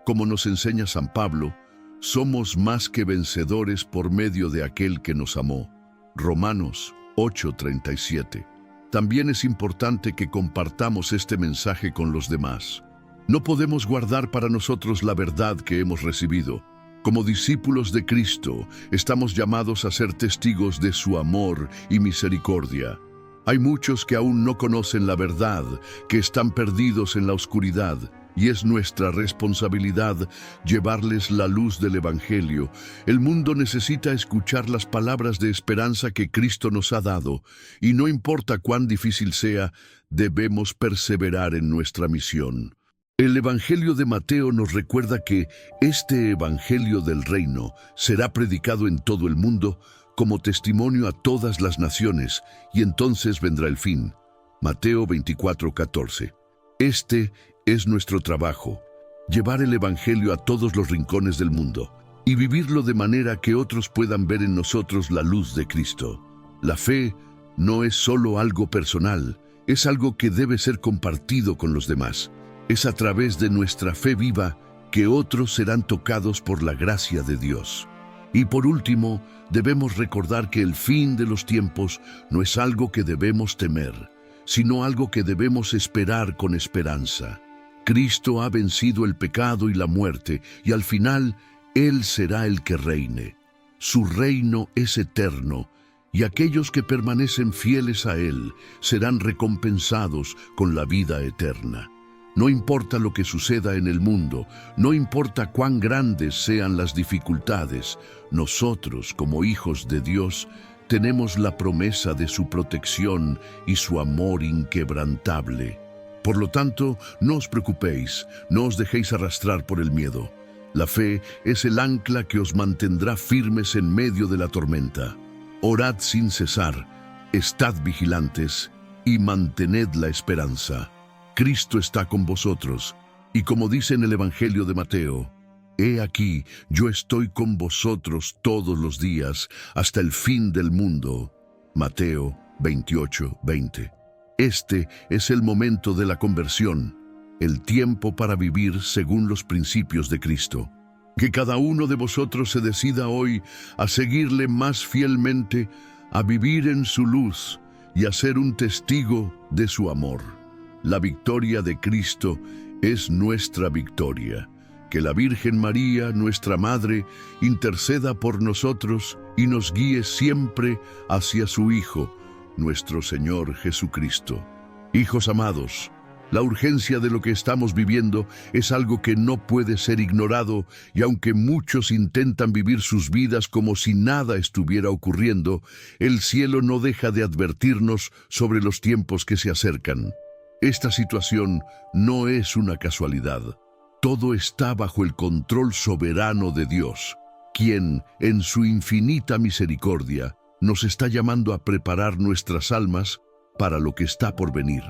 Como nos enseña San Pablo, somos más que vencedores por medio de aquel que nos amó. Romanos 8:37. También es importante que compartamos este mensaje con los demás. No podemos guardar para nosotros la verdad que hemos recibido. Como discípulos de Cristo, estamos llamados a ser testigos de su amor y misericordia. Hay muchos que aún no conocen la verdad, que están perdidos en la oscuridad, y es nuestra responsabilidad llevarles la luz del Evangelio. El mundo necesita escuchar las palabras de esperanza que Cristo nos ha dado, y no importa cuán difícil sea, debemos perseverar en nuestra misión. El Evangelio de Mateo nos recuerda que este Evangelio del Reino será predicado en todo el mundo como testimonio a todas las naciones, y entonces vendrá el fin. Mateo 24:14. Este es nuestro trabajo, llevar el Evangelio a todos los rincones del mundo y vivirlo de manera que otros puedan ver en nosotros la luz de Cristo. La fe no es solo algo personal, es algo que debe ser compartido con los demás. Es a través de nuestra fe viva que otros serán tocados por la gracia de Dios. Y por último, debemos recordar que el fin de los tiempos no es algo que debemos temer, sino algo que debemos esperar con esperanza. Cristo ha vencido el pecado y la muerte, y al final, Él será el que reine. Su reino es eterno, y aquellos que permanecen fieles a Él serán recompensados con la vida eterna. No importa lo que suceda en el mundo, no importa cuán grandes sean las dificultades, nosotros, como hijos de Dios, tenemos la promesa de su protección y su amor inquebrantable. Por lo tanto, no os preocupéis, no os dejéis arrastrar por el miedo. La fe es el ancla que os mantendrá firmes en medio de la tormenta. Orad sin cesar, estad vigilantes y mantened la esperanza. Cristo está con vosotros, y como dice en el Evangelio de Mateo, «He aquí, yo estoy con vosotros todos los días, hasta el fin del mundo». Mateo 28:20. Este es el momento de la conversión, el tiempo para vivir según los principios de Cristo. Que cada uno de vosotros se decida hoy a seguirle más fielmente, a vivir en su luz y a ser un testigo de su amor. La victoria de Cristo es nuestra victoria. Que la Virgen María, nuestra Madre, interceda por nosotros y nos guíe siempre hacia su Hijo, nuestro Señor Jesucristo. Hijos amados, la urgencia de lo que estamos viviendo es algo que no puede ser ignorado, y aunque muchos intentan vivir sus vidas como si nada estuviera ocurriendo, el cielo no deja de advertirnos sobre los tiempos que se acercan. Esta situación no es una casualidad. Todo está bajo el control soberano de Dios, quien, en su infinita misericordia, nos está llamando a preparar nuestras almas para lo que está por venir.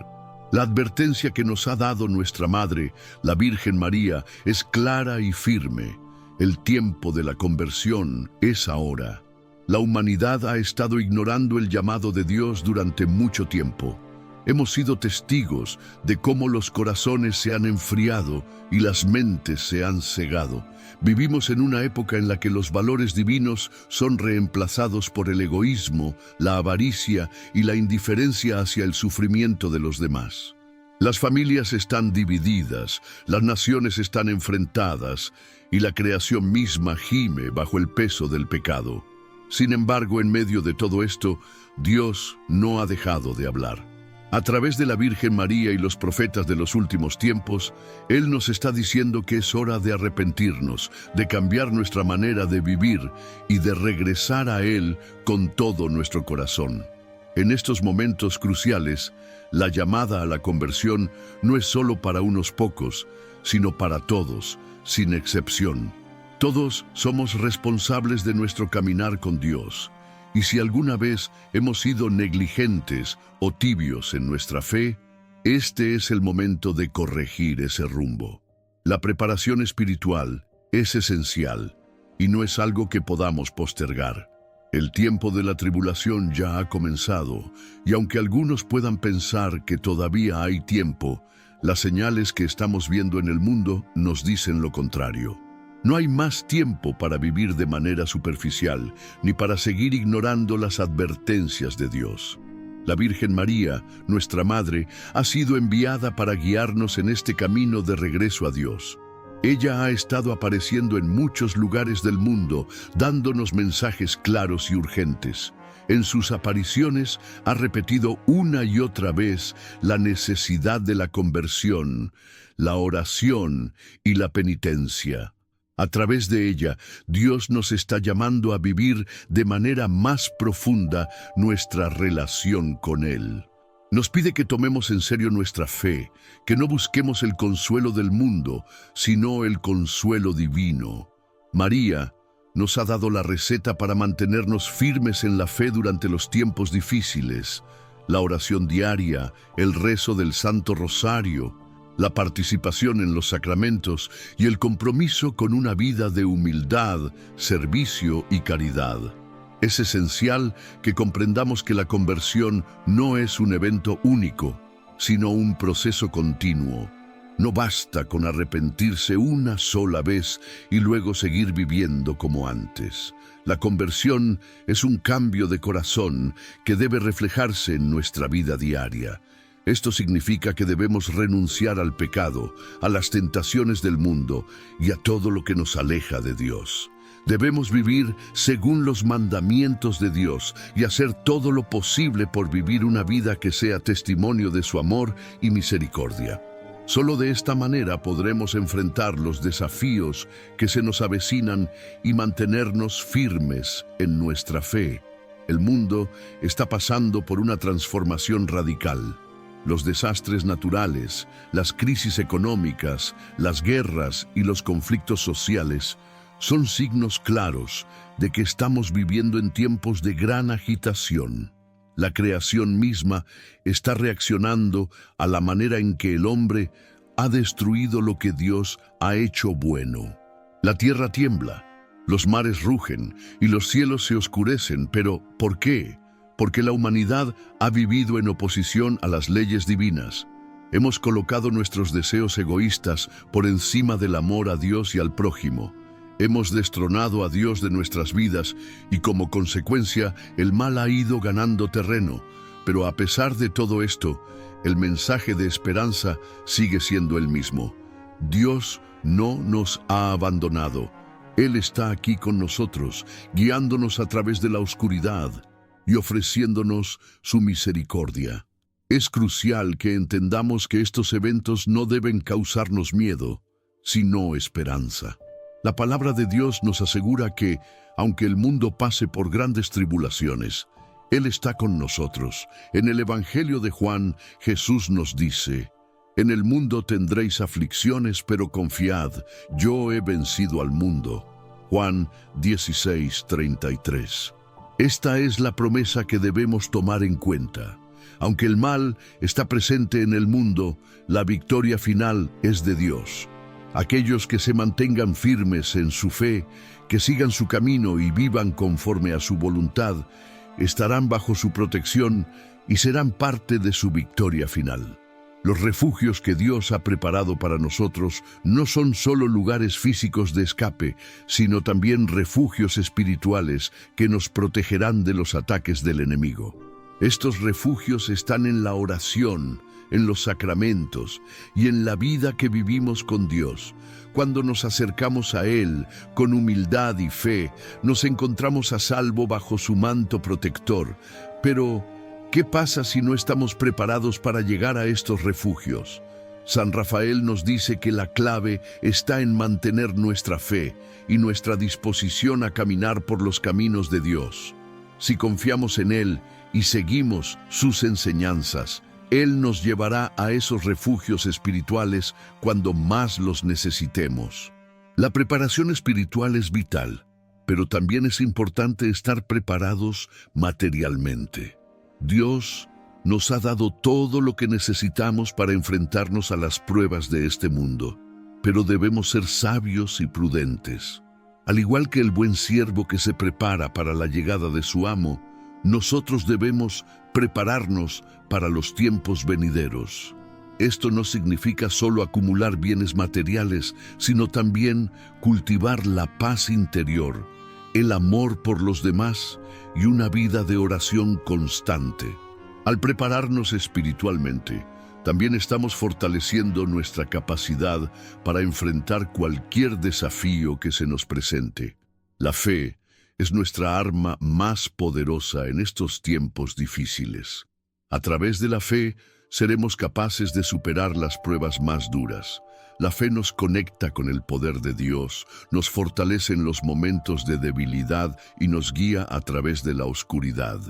La advertencia que nos ha dado nuestra Madre, la Virgen María, es clara y firme. El tiempo de la conversión es ahora. La humanidad ha estado ignorando el llamado de Dios durante mucho tiempo. Hemos sido testigos de cómo los corazones se han enfriado y las mentes se han cegado. Vivimos en una época en la que los valores divinos son reemplazados por el egoísmo, la avaricia y la indiferencia hacia el sufrimiento de los demás. Las familias están divididas, las naciones están enfrentadas y la creación misma gime bajo el peso del pecado. Sin embargo, en medio de todo esto, Dios no ha dejado de hablar. A través de la Virgen María y los profetas de los últimos tiempos, Él nos está diciendo que es hora de arrepentirnos, de cambiar nuestra manera de vivir y de regresar a Él con todo nuestro corazón. En estos momentos cruciales, la llamada a la conversión no es solo para unos pocos, sino para todos, sin excepción. Todos somos responsables de nuestro caminar con Dios. Y si alguna vez hemos sido negligentes o tibios en nuestra fe, este es el momento de corregir ese rumbo. La preparación espiritual es esencial y no es algo que podamos postergar. El tiempo de la tribulación ya ha comenzado, y aunque algunos puedan pensar que todavía hay tiempo, las señales que estamos viendo en el mundo nos dicen lo contrario. No hay más tiempo para vivir de manera superficial, ni para seguir ignorando las advertencias de Dios. La Virgen María, nuestra Madre, ha sido enviada para guiarnos en este camino de regreso a Dios. Ella ha estado apareciendo en muchos lugares del mundo, dándonos mensajes claros y urgentes. En sus apariciones ha repetido una y otra vez la necesidad de la conversión, la oración y la penitencia. A través de ella, Dios nos está llamando a vivir de manera más profunda nuestra relación con Él. Nos pide que tomemos en serio nuestra fe, que no busquemos el consuelo del mundo, sino el consuelo divino. María nos ha dado la receta para mantenernos firmes en la fe durante los tiempos difíciles: la oración diaria, el rezo del Santo Rosario, la participación en los sacramentos y el compromiso con una vida de humildad, servicio y caridad. Es esencial que comprendamos que la conversión no es un evento único, sino un proceso continuo. No basta con arrepentirse una sola vez y luego seguir viviendo como antes. La conversión es un cambio de corazón que debe reflejarse en nuestra vida diaria. Esto significa que debemos renunciar al pecado, a las tentaciones del mundo y a todo lo que nos aleja de Dios. Debemos vivir según los mandamientos de Dios y hacer todo lo posible por vivir una vida que sea testimonio de su amor y misericordia. Solo de esta manera podremos enfrentar los desafíos que se nos avecinan y mantenernos firmes en nuestra fe. El mundo está pasando por una transformación radical. Los desastres naturales, las crisis económicas, las guerras y los conflictos sociales son signos claros de que estamos viviendo en tiempos de gran agitación. La creación misma está reaccionando a la manera en que el hombre ha destruido lo que Dios ha hecho bueno. La tierra tiembla, los mares rugen y los cielos se oscurecen, pero ¿por qué? Porque la humanidad ha vivido en oposición a las leyes divinas. Hemos colocado nuestros deseos egoístas por encima del amor a Dios y al prójimo. Hemos destronado a Dios de nuestras vidas y como consecuencia el mal ha ido ganando terreno. Pero a pesar de todo esto, el mensaje de esperanza sigue siendo el mismo. Dios no nos ha abandonado. Él está aquí con nosotros, guiándonos a través de la oscuridad y ofreciéndonos su misericordia. Es crucial que entendamos que estos eventos no deben causarnos miedo, sino esperanza. La palabra de Dios nos asegura que, aunque el mundo pase por grandes tribulaciones, Él está con nosotros. En el Evangelio de Juan, Jesús nos dice: «En el mundo tendréis aflicciones, pero confiad, yo he vencido al mundo». Juan 16:33. Esta es la promesa que debemos tomar en cuenta. Aunque el mal está presente en el mundo, la victoria final es de Dios. Aquellos que se mantengan firmes en su fe, que sigan su camino y vivan conforme a su voluntad, estarán bajo su protección y serán parte de su victoria final. Los refugios que Dios ha preparado para nosotros no son solo lugares físicos de escape, sino también refugios espirituales que nos protegerán de los ataques del enemigo. Estos refugios están en la oración, en los sacramentos y en la vida que vivimos con Dios. Cuando nos acercamos a Él con humildad y fe, nos encontramos a salvo bajo su manto protector. Pero, ¿qué pasa si no estamos preparados para llegar a estos refugios? San Rafael nos dice que la clave está en mantener nuestra fe y nuestra disposición a caminar por los caminos de Dios. Si confiamos en Él y seguimos sus enseñanzas, Él nos llevará a esos refugios espirituales cuando más los necesitemos. La preparación espiritual es vital, pero también es importante estar preparados materialmente. Dios nos ha dado todo lo que necesitamos para enfrentarnos a las pruebas de este mundo, pero debemos ser sabios y prudentes. Al igual que el buen siervo que se prepara para la llegada de su amo, nosotros debemos prepararnos para los tiempos venideros. Esto no significa solo acumular bienes materiales, sino también cultivar la paz interior, el amor por los demás y una vida de oración constante. Al prepararnos espiritualmente, también estamos fortaleciendo nuestra capacidad para enfrentar cualquier desafío que se nos presente. La fe es nuestra arma más poderosa en estos tiempos difíciles. A través de la fe, seremos capaces de superar las pruebas más duras. La fe nos conecta con el poder de Dios, nos fortalece en los momentos de debilidad y nos guía a través de la oscuridad.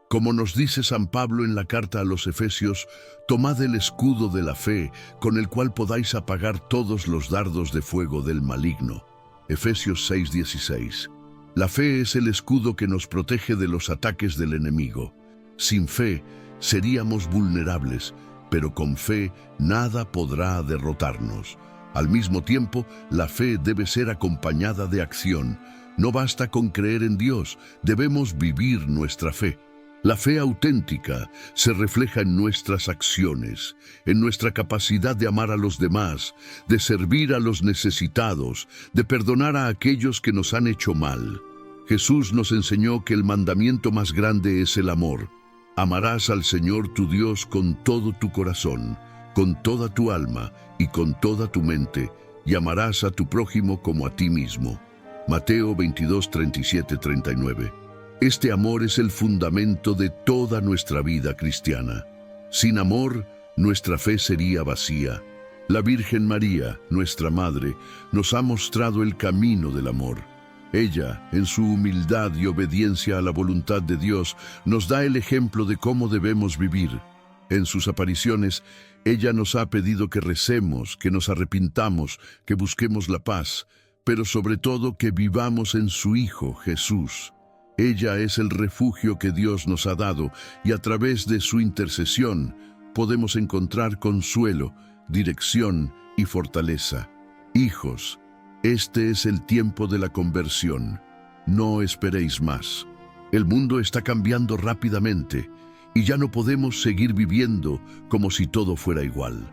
Como nos dice San Pablo en la carta a los Efesios, tomad el escudo de la fe, con el cual podáis apagar todos los dardos de fuego del maligno. Efesios 6:16. La fe es el escudo que nos protege de los ataques del enemigo. Sin fe, seríamos vulnerables, pero con fe nada podrá derrotarnos. Al mismo tiempo, la fe debe ser acompañada de acción. No basta con creer en Dios, debemos vivir nuestra fe. La fe auténtica se refleja en nuestras acciones, en nuestra capacidad de amar a los demás, de servir a los necesitados, de perdonar a aquellos que nos han hecho mal. Jesús nos enseñó que el mandamiento más grande es el amor. Amarás al Señor tu Dios con todo tu corazón, con toda tu alma y con toda tu mente, y amarás a tu prójimo como a ti mismo. Mateo 22:37-39. Este amor es el fundamento de toda nuestra vida cristiana. Sin amor, nuestra fe sería vacía. La Virgen María, nuestra Madre, nos ha mostrado el camino del amor. Ella, en su humildad y obediencia a la voluntad de Dios, nos da el ejemplo de cómo debemos vivir. En sus apariciones, ella nos ha pedido que recemos, que nos arrepintamos, que busquemos la paz, pero sobre todo que vivamos en su Hijo, Jesús. Ella es el refugio que Dios nos ha dado y a través de su intercesión podemos encontrar consuelo, dirección y fortaleza. Hijos, este es el tiempo de la conversión. No esperéis más. El mundo está cambiando rápidamente y ya no podemos seguir viviendo como si todo fuera igual.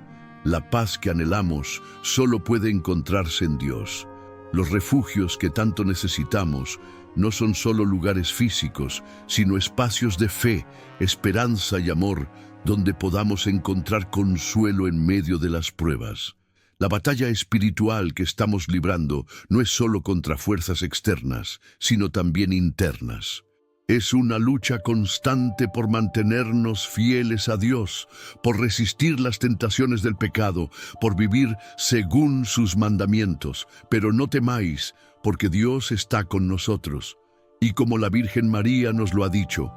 La paz que anhelamos solo puede encontrarse en Dios. Los refugios que tanto necesitamos no son solo lugares físicos, sino espacios de fe, esperanza y amor, donde podamos encontrar consuelo en medio de las pruebas. La batalla espiritual que estamos librando no es solo contra fuerzas externas, sino también internas. Es una lucha constante por mantenernos fieles a Dios, por resistir las tentaciones del pecado, por vivir según sus mandamientos. Pero no temáis, porque Dios está con nosotros. Y como la Virgen María nos lo ha dicho,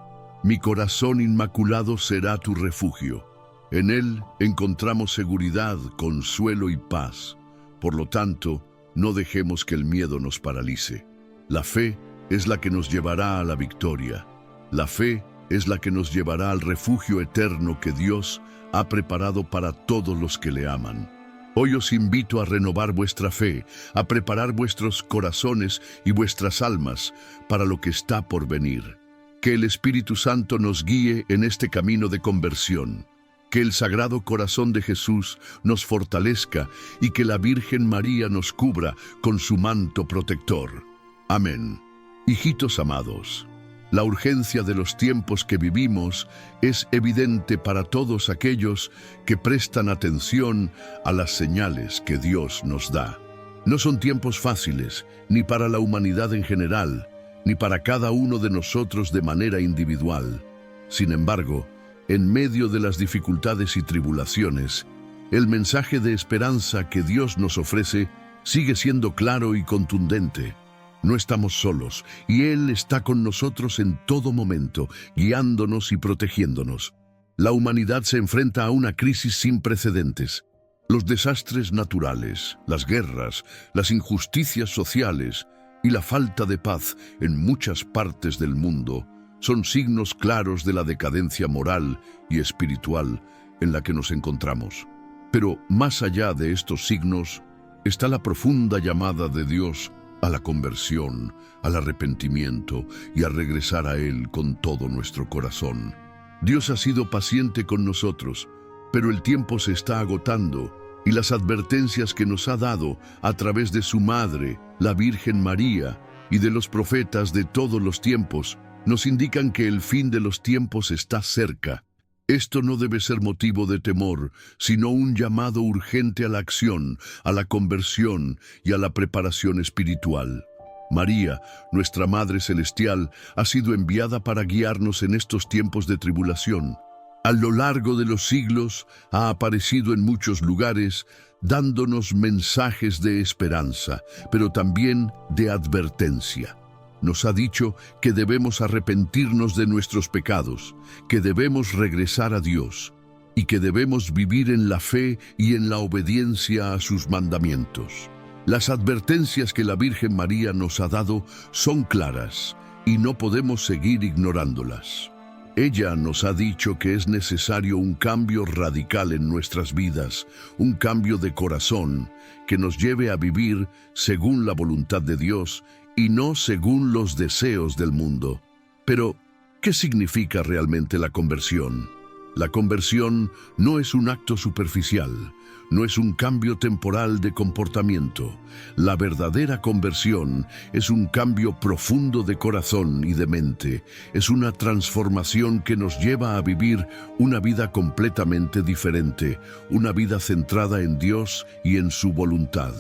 mi corazón inmaculado será tu refugio. En él encontramos seguridad, consuelo y paz. Por lo tanto, no dejemos que el miedo nos paralice. La fe es la que nos llevará a la victoria. La fe es la que nos llevará al refugio eterno que Dios ha preparado para todos los que le aman. Hoy os invito a renovar vuestra fe, a preparar vuestros corazones y vuestras almas para lo que está por venir. Que el Espíritu Santo nos guíe en este camino de conversión. Que el Sagrado Corazón de Jesús nos fortalezca y que la Virgen María nos cubra con su manto protector. Amén. Hijitos amados, la urgencia de los tiempos que vivimos es evidente para todos aquellos que prestan atención a las señales que Dios nos da. No son tiempos fáciles, ni para la humanidad en general, ni para cada uno de nosotros de manera individual. Sin embargo, en medio de las dificultades y tribulaciones, el mensaje de esperanza que Dios nos ofrece sigue siendo claro y contundente. No estamos solos, y Él está con nosotros en todo momento, guiándonos y protegiéndonos. La humanidad se enfrenta a una crisis sin precedentes. Los desastres naturales, las guerras, las injusticias sociales y la falta de paz en muchas partes del mundo son signos claros de la decadencia moral y espiritual en la que nos encontramos. Pero más allá de estos signos está la profunda llamada de Dios a la conversión, al arrepentimiento y a regresar a Él con todo nuestro corazón. Dios ha sido paciente con nosotros, pero el tiempo se está agotando y las advertencias que nos ha dado a través de su Madre, la Virgen María, y de los profetas de todos los tiempos, nos indican que el fin de los tiempos está cerca. Esto no debe ser motivo de temor, sino un llamado urgente a la acción, a la conversión y a la preparación espiritual. María, nuestra Madre Celestial, ha sido enviada para guiarnos en estos tiempos de tribulación. A lo largo de los siglos ha aparecido en muchos lugares, dándonos mensajes de esperanza, pero también de advertencia. Nos ha dicho que debemos arrepentirnos de nuestros pecados, que debemos regresar a Dios y que debemos vivir en la fe y en la obediencia a sus mandamientos. Las advertencias que la Virgen María nos ha dado son claras y no podemos seguir ignorándolas. Ella nos ha dicho que es necesario un cambio radical en nuestras vidas, un cambio de corazón que nos lleve a vivir según la voluntad de Dios y no según los deseos del mundo. Pero, ¿qué significa realmente la conversión? La conversión no es un acto superficial, no es un cambio temporal de comportamiento. La verdadera conversión es un cambio profundo de corazón y de mente. Es una transformación que nos lleva a vivir una vida completamente diferente, una vida centrada en Dios y en su voluntad.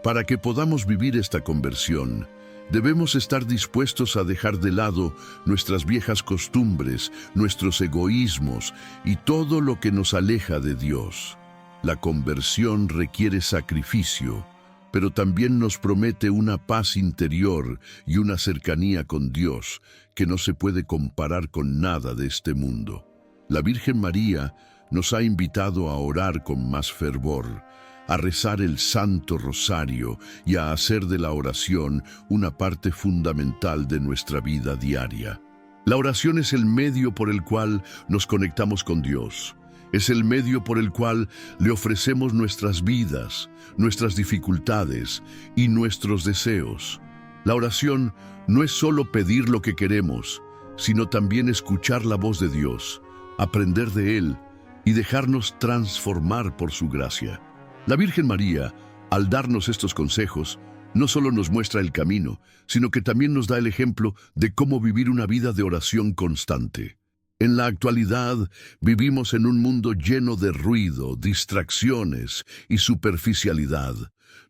Para que podamos vivir esta conversión, debemos estar dispuestos a dejar de lado nuestras viejas costumbres, nuestros egoísmos y todo lo que nos aleja de Dios. La conversión requiere sacrificio, pero también nos promete una paz interior y una cercanía con Dios que no se puede comparar con nada de este mundo. La Virgen María nos ha invitado a orar con más fervor, a rezar el Santo Rosario y a hacer de la oración una parte fundamental de nuestra vida diaria. La oración es el medio por el cual nos conectamos con Dios. Es el medio por el cual le ofrecemos nuestras vidas, nuestras dificultades y nuestros deseos. La oración no es solo pedir lo que queremos, sino también escuchar la voz de Dios, aprender de Él y dejarnos transformar por su gracia. La Virgen María, al darnos estos consejos, no solo nos muestra el camino, sino que también nos da el ejemplo de cómo vivir una vida de oración constante. En la actualidad, vivimos en un mundo lleno de ruido, distracciones y superficialidad.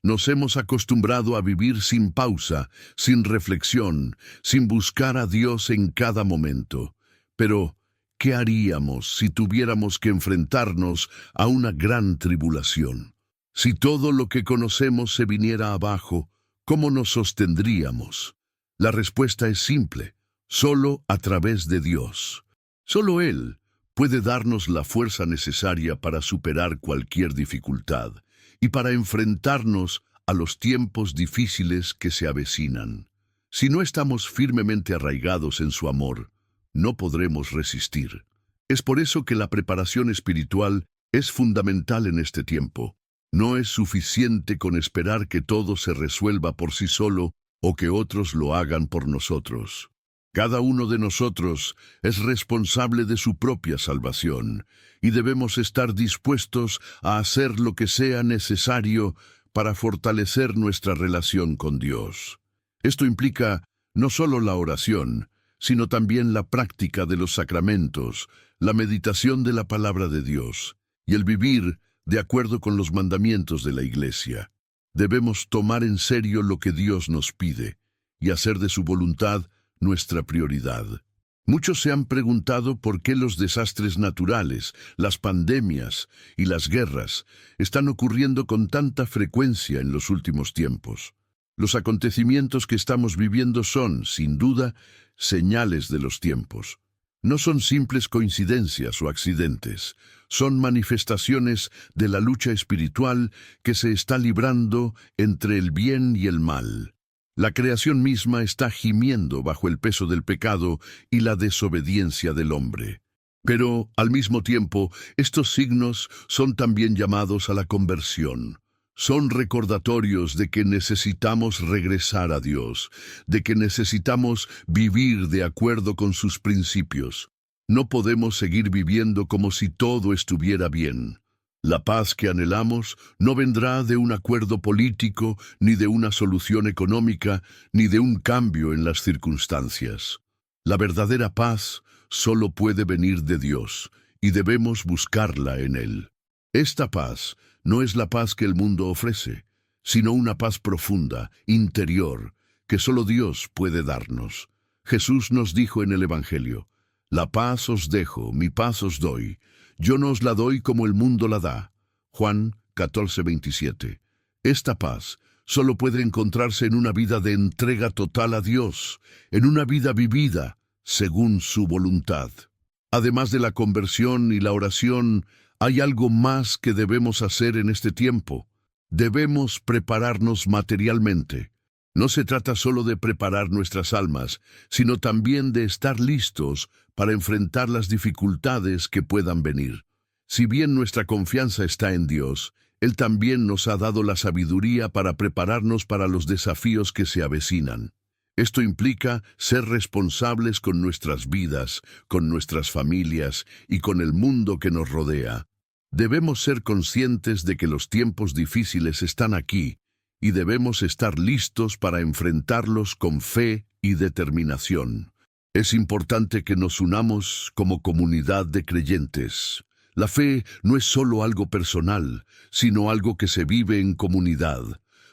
Nos hemos acostumbrado a vivir sin pausa, sin reflexión, sin buscar a Dios en cada momento. Pero, ¿qué haríamos si tuviéramos que enfrentarnos a una gran tribulación? Si todo lo que conocemos se viniera abajo, ¿cómo nos sostendríamos? La respuesta es simple: solo a través de Dios. Solo Él puede darnos la fuerza necesaria para superar cualquier dificultad y para enfrentarnos a los tiempos difíciles que se avecinan. Si no estamos firmemente arraigados en su amor, no podremos resistir. Es por eso que la preparación espiritual es fundamental en este tiempo. No es suficiente con esperar que todo se resuelva por sí solo o que otros lo hagan por nosotros. Cada uno de nosotros es responsable de su propia salvación y debemos estar dispuestos a hacer lo que sea necesario para fortalecer nuestra relación con Dios. Esto implica no solo la oración, sino también la práctica de los sacramentos, la meditación de la palabra de Dios y el vivir de acuerdo con los mandamientos de la Iglesia. Debemos tomar en serio lo que Dios nos pide y hacer de su voluntad nuestra prioridad. Muchos se han preguntado por qué los desastres naturales, las pandemias y las guerras están ocurriendo con tanta frecuencia en los últimos tiempos. Los acontecimientos que estamos viviendo son, sin duda, señales de los tiempos. No son simples coincidencias o accidentes, son manifestaciones de la lucha espiritual que se está librando entre el bien y el mal. La creación misma está gimiendo bajo el peso del pecado y la desobediencia del hombre. Pero, al mismo tiempo, estos signos son también llamados a la conversión. Son recordatorios de que necesitamos regresar a Dios, de que necesitamos vivir de acuerdo con sus principios. No podemos seguir viviendo como si todo estuviera bien. La paz que anhelamos no vendrá de un acuerdo político, ni de una solución económica, ni de un cambio en las circunstancias. La verdadera paz solo puede venir de Dios, y debemos buscarla en Él. Esta paz no es la paz que el mundo ofrece, sino una paz profunda, interior, que solo Dios puede darnos. Jesús nos dijo en el Evangelio: «La paz os dejo, mi paz os doy. Yo no os la doy como el mundo la da». Juan 14:27. Esta paz solo puede encontrarse en una vida de entrega total a Dios, en una vida vivida según su voluntad. Además de la conversión y la oración, hay algo más que debemos hacer en este tiempo. Debemos prepararnos materialmente. No se trata solo de preparar nuestras almas, sino también de estar listos para enfrentar las dificultades que puedan venir. Si bien nuestra confianza está en Dios, Él también nos ha dado la sabiduría para prepararnos para los desafíos que se avecinan. Esto implica ser responsables con nuestras vidas, con nuestras familias y con el mundo que nos rodea. Debemos ser conscientes de que los tiempos difíciles están aquí y debemos estar listos para enfrentarlos con fe y determinación. Es importante que nos unamos como comunidad de creyentes. La fe no es solo algo personal, sino algo que se vive en comunidad.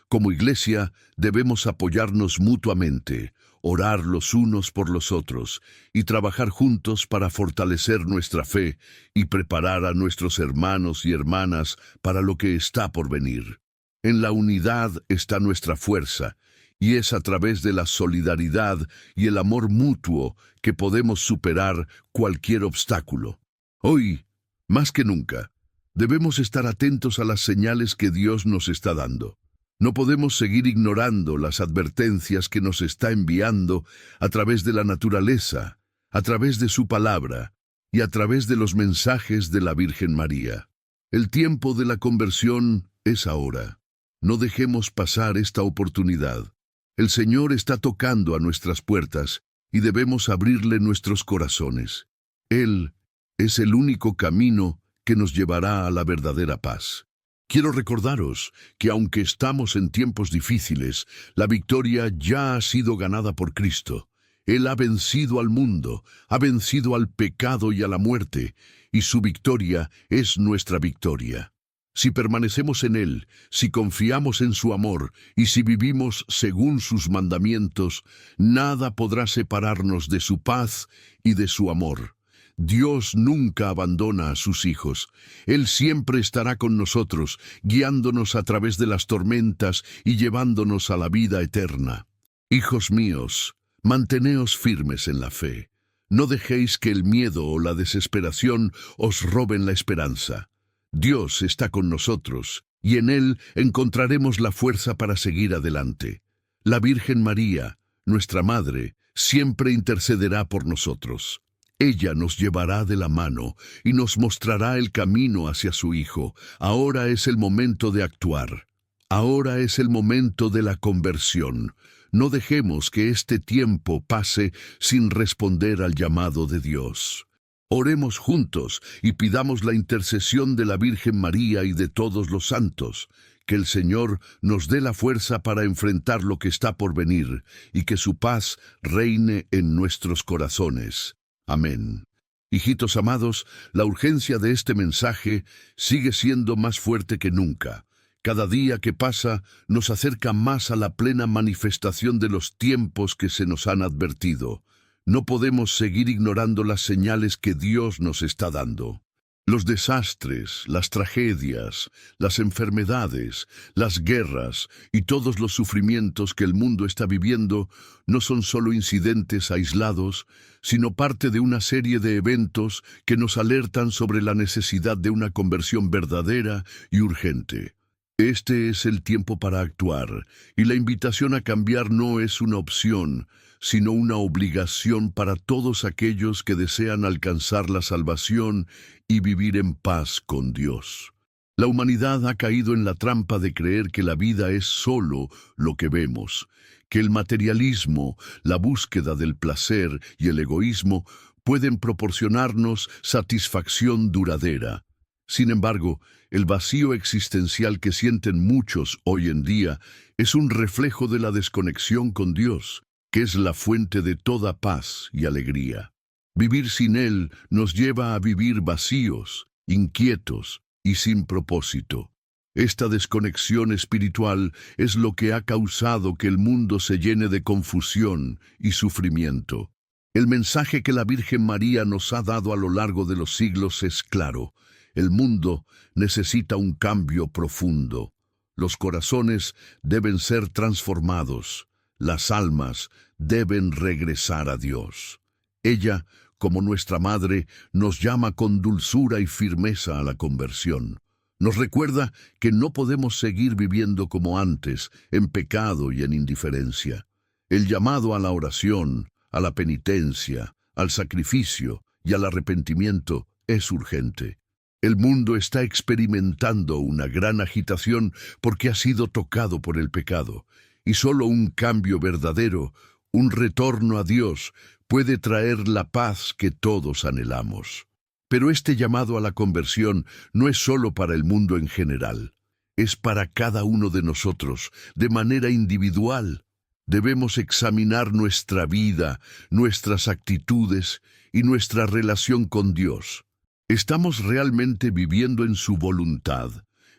Como iglesia, debemos apoyarnos mutuamente, orar los unos por los otros y trabajar juntos para fortalecer nuestra fe y preparar a nuestros hermanos y hermanas para lo que está por venir. En la unidad está nuestra fuerza, y es a través de la solidaridad y el amor mutuo que podemos superar cualquier obstáculo. Hoy, más que nunca, debemos estar atentos a las señales que Dios nos está dando. No podemos seguir ignorando las advertencias que nos está enviando a través de la naturaleza, a través de su palabra y a través de los mensajes de la Virgen María. El tiempo de la conversión es ahora. No dejemos pasar esta oportunidad. El Señor está tocando a nuestras puertas y debemos abrirle nuestros corazones. Él es el único camino que nos llevará a la verdadera paz. Quiero recordaros que aunque estamos en tiempos difíciles, la victoria ya ha sido ganada por Cristo. Él ha vencido al mundo, ha vencido al pecado y a la muerte, y su victoria es nuestra victoria. Si permanecemos en Él, si confiamos en su amor y si vivimos según sus mandamientos, nada podrá separarnos de su paz y de su amor. Dios nunca abandona a sus hijos. Él siempre estará con nosotros, guiándonos a través de las tormentas y llevándonos a la vida eterna. Hijos míos, manteneos firmes en la fe. No dejéis que el miedo o la desesperación os roben la esperanza. Dios está con nosotros, y en Él encontraremos la fuerza para seguir adelante. La Virgen María, nuestra Madre, siempre intercederá por nosotros. Ella nos llevará de la mano y nos mostrará el camino hacia su Hijo. Ahora es el momento de actuar. Ahora es el momento de la conversión. No dejemos que este tiempo pase sin responder al llamado de Dios. Oremos juntos y pidamos la intercesión de la Virgen María y de todos los santos. Que el Señor nos dé la fuerza para enfrentar lo que está por venir y que su paz reine en nuestros corazones. Amén. Hijitos amados, la urgencia de este mensaje sigue siendo más fuerte que nunca. Cada día que pasa nos acerca más a la plena manifestación de los tiempos que se nos han advertido. No podemos seguir ignorando las señales que Dios nos está dando. Los desastres, las tragedias, las enfermedades, las guerras y todos los sufrimientos que el mundo está viviendo no son solo incidentes aislados, sino parte de una serie de eventos que nos alertan sobre la necesidad de una conversión verdadera y urgente. Este es el tiempo para actuar, y la invitación a cambiar no es una opción, sino una obligación para todos aquellos que desean alcanzar la salvación y vivir en paz con Dios. La humanidad ha caído en la trampa de creer que la vida es solo lo que vemos, que el materialismo, la búsqueda del placer y el egoísmo pueden proporcionarnos satisfacción duradera. Sin embargo, el vacío existencial que sienten muchos hoy en día es un reflejo de la desconexión con Dios, que es la fuente de toda paz y alegría. Vivir sin Él nos lleva a vivir vacíos, inquietos y sin propósito. Esta desconexión espiritual es lo que ha causado que el mundo se llene de confusión y sufrimiento. El mensaje que la Virgen María nos ha dado a lo largo de los siglos es claro. El mundo necesita un cambio profundo. Los corazones deben ser transformados. Las almas deben regresar a Dios. Ella, como nuestra Madre, nos llama con dulzura y firmeza a la conversión. Nos recuerda que no podemos seguir viviendo como antes, en pecado y en indiferencia. El llamado a la oración, a la penitencia, al sacrificio y al arrepentimiento es urgente. El mundo está experimentando una gran agitación porque ha sido tocado por el pecado, y solo un cambio verdadero, un retorno a Dios, puede traer la paz que todos anhelamos. Pero este llamado a la conversión no es solo para el mundo en general, es para cada uno de nosotros, de manera individual. Debemos examinar nuestra vida, nuestras actitudes y nuestra relación con Dios. ¿Estamos realmente viviendo en su voluntad?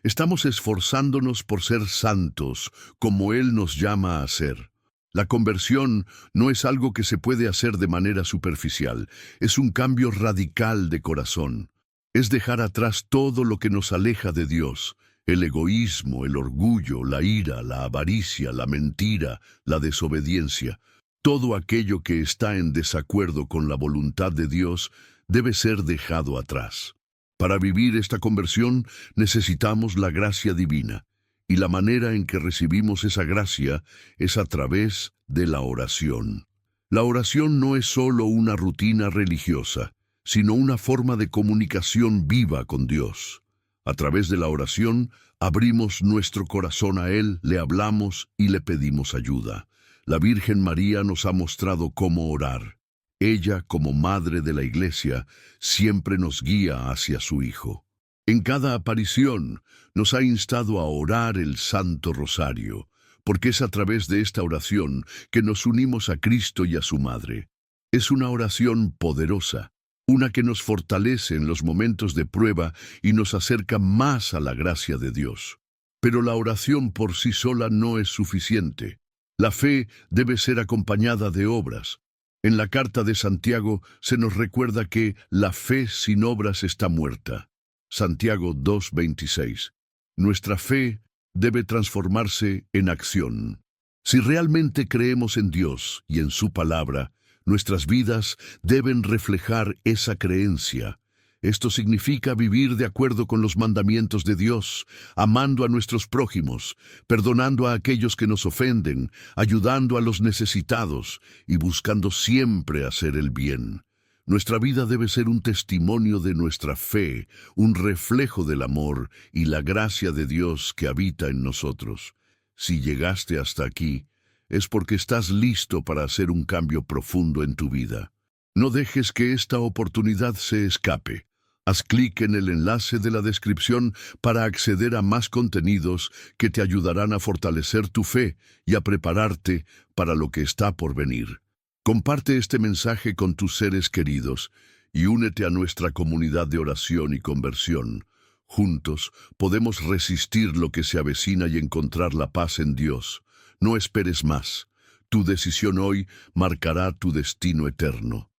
¿Estamos esforzándonos por ser santos, como Él nos llama a ser? La conversión no es algo que se puede hacer de manera superficial, es un cambio radical de corazón. Es dejar atrás todo lo que nos aleja de Dios, el egoísmo, el orgullo, la ira, la avaricia, la mentira, la desobediencia. Todo aquello que está en desacuerdo con la voluntad de Dios debe ser dejado atrás. Para vivir esta conversión necesitamos la gracia divina, y la manera en que recibimos esa gracia es a través de la oración. La oración no es solo una rutina religiosa, sino una forma de comunicación viva con Dios. A través de la oración, abrimos nuestro corazón a Él, le hablamos y le pedimos ayuda. La Virgen María nos ha mostrado cómo orar. Ella, como Madre de la Iglesia, siempre nos guía hacia su Hijo. En cada aparición nos ha instado a orar el Santo Rosario, porque es a través de esta oración que nos unimos a Cristo y a su Madre. Es una oración poderosa, una que nos fortalece en los momentos de prueba y nos acerca más a la gracia de Dios. Pero la oración por sí sola no es suficiente. La fe debe ser acompañada de obras. En la carta de Santiago se nos recuerda que la fe sin obras está muerta. Santiago 2:26. Nuestra fe debe transformarse en acción. Si realmente creemos en Dios y en su palabra, nuestras vidas deben reflejar esa creencia. Esto significa vivir de acuerdo con los mandamientos de Dios, amando a nuestros prójimos, perdonando a aquellos que nos ofenden, ayudando a los necesitados y buscando siempre hacer el bien. Nuestra vida debe ser un testimonio de nuestra fe, un reflejo del amor y la gracia de Dios que habita en nosotros. Si llegaste hasta aquí, es porque estás listo para hacer un cambio profundo en tu vida. No dejes que esta oportunidad se escape. Haz clic en el enlace de la descripción para acceder a más contenidos que te ayudarán a fortalecer tu fe y a prepararte para lo que está por venir. Comparte este mensaje con tus seres queridos y únete a nuestra comunidad de oración y conversión. Juntos podemos resistir lo que se avecina y encontrar la paz en Dios. No esperes más. Tu decisión hoy marcará tu destino eterno.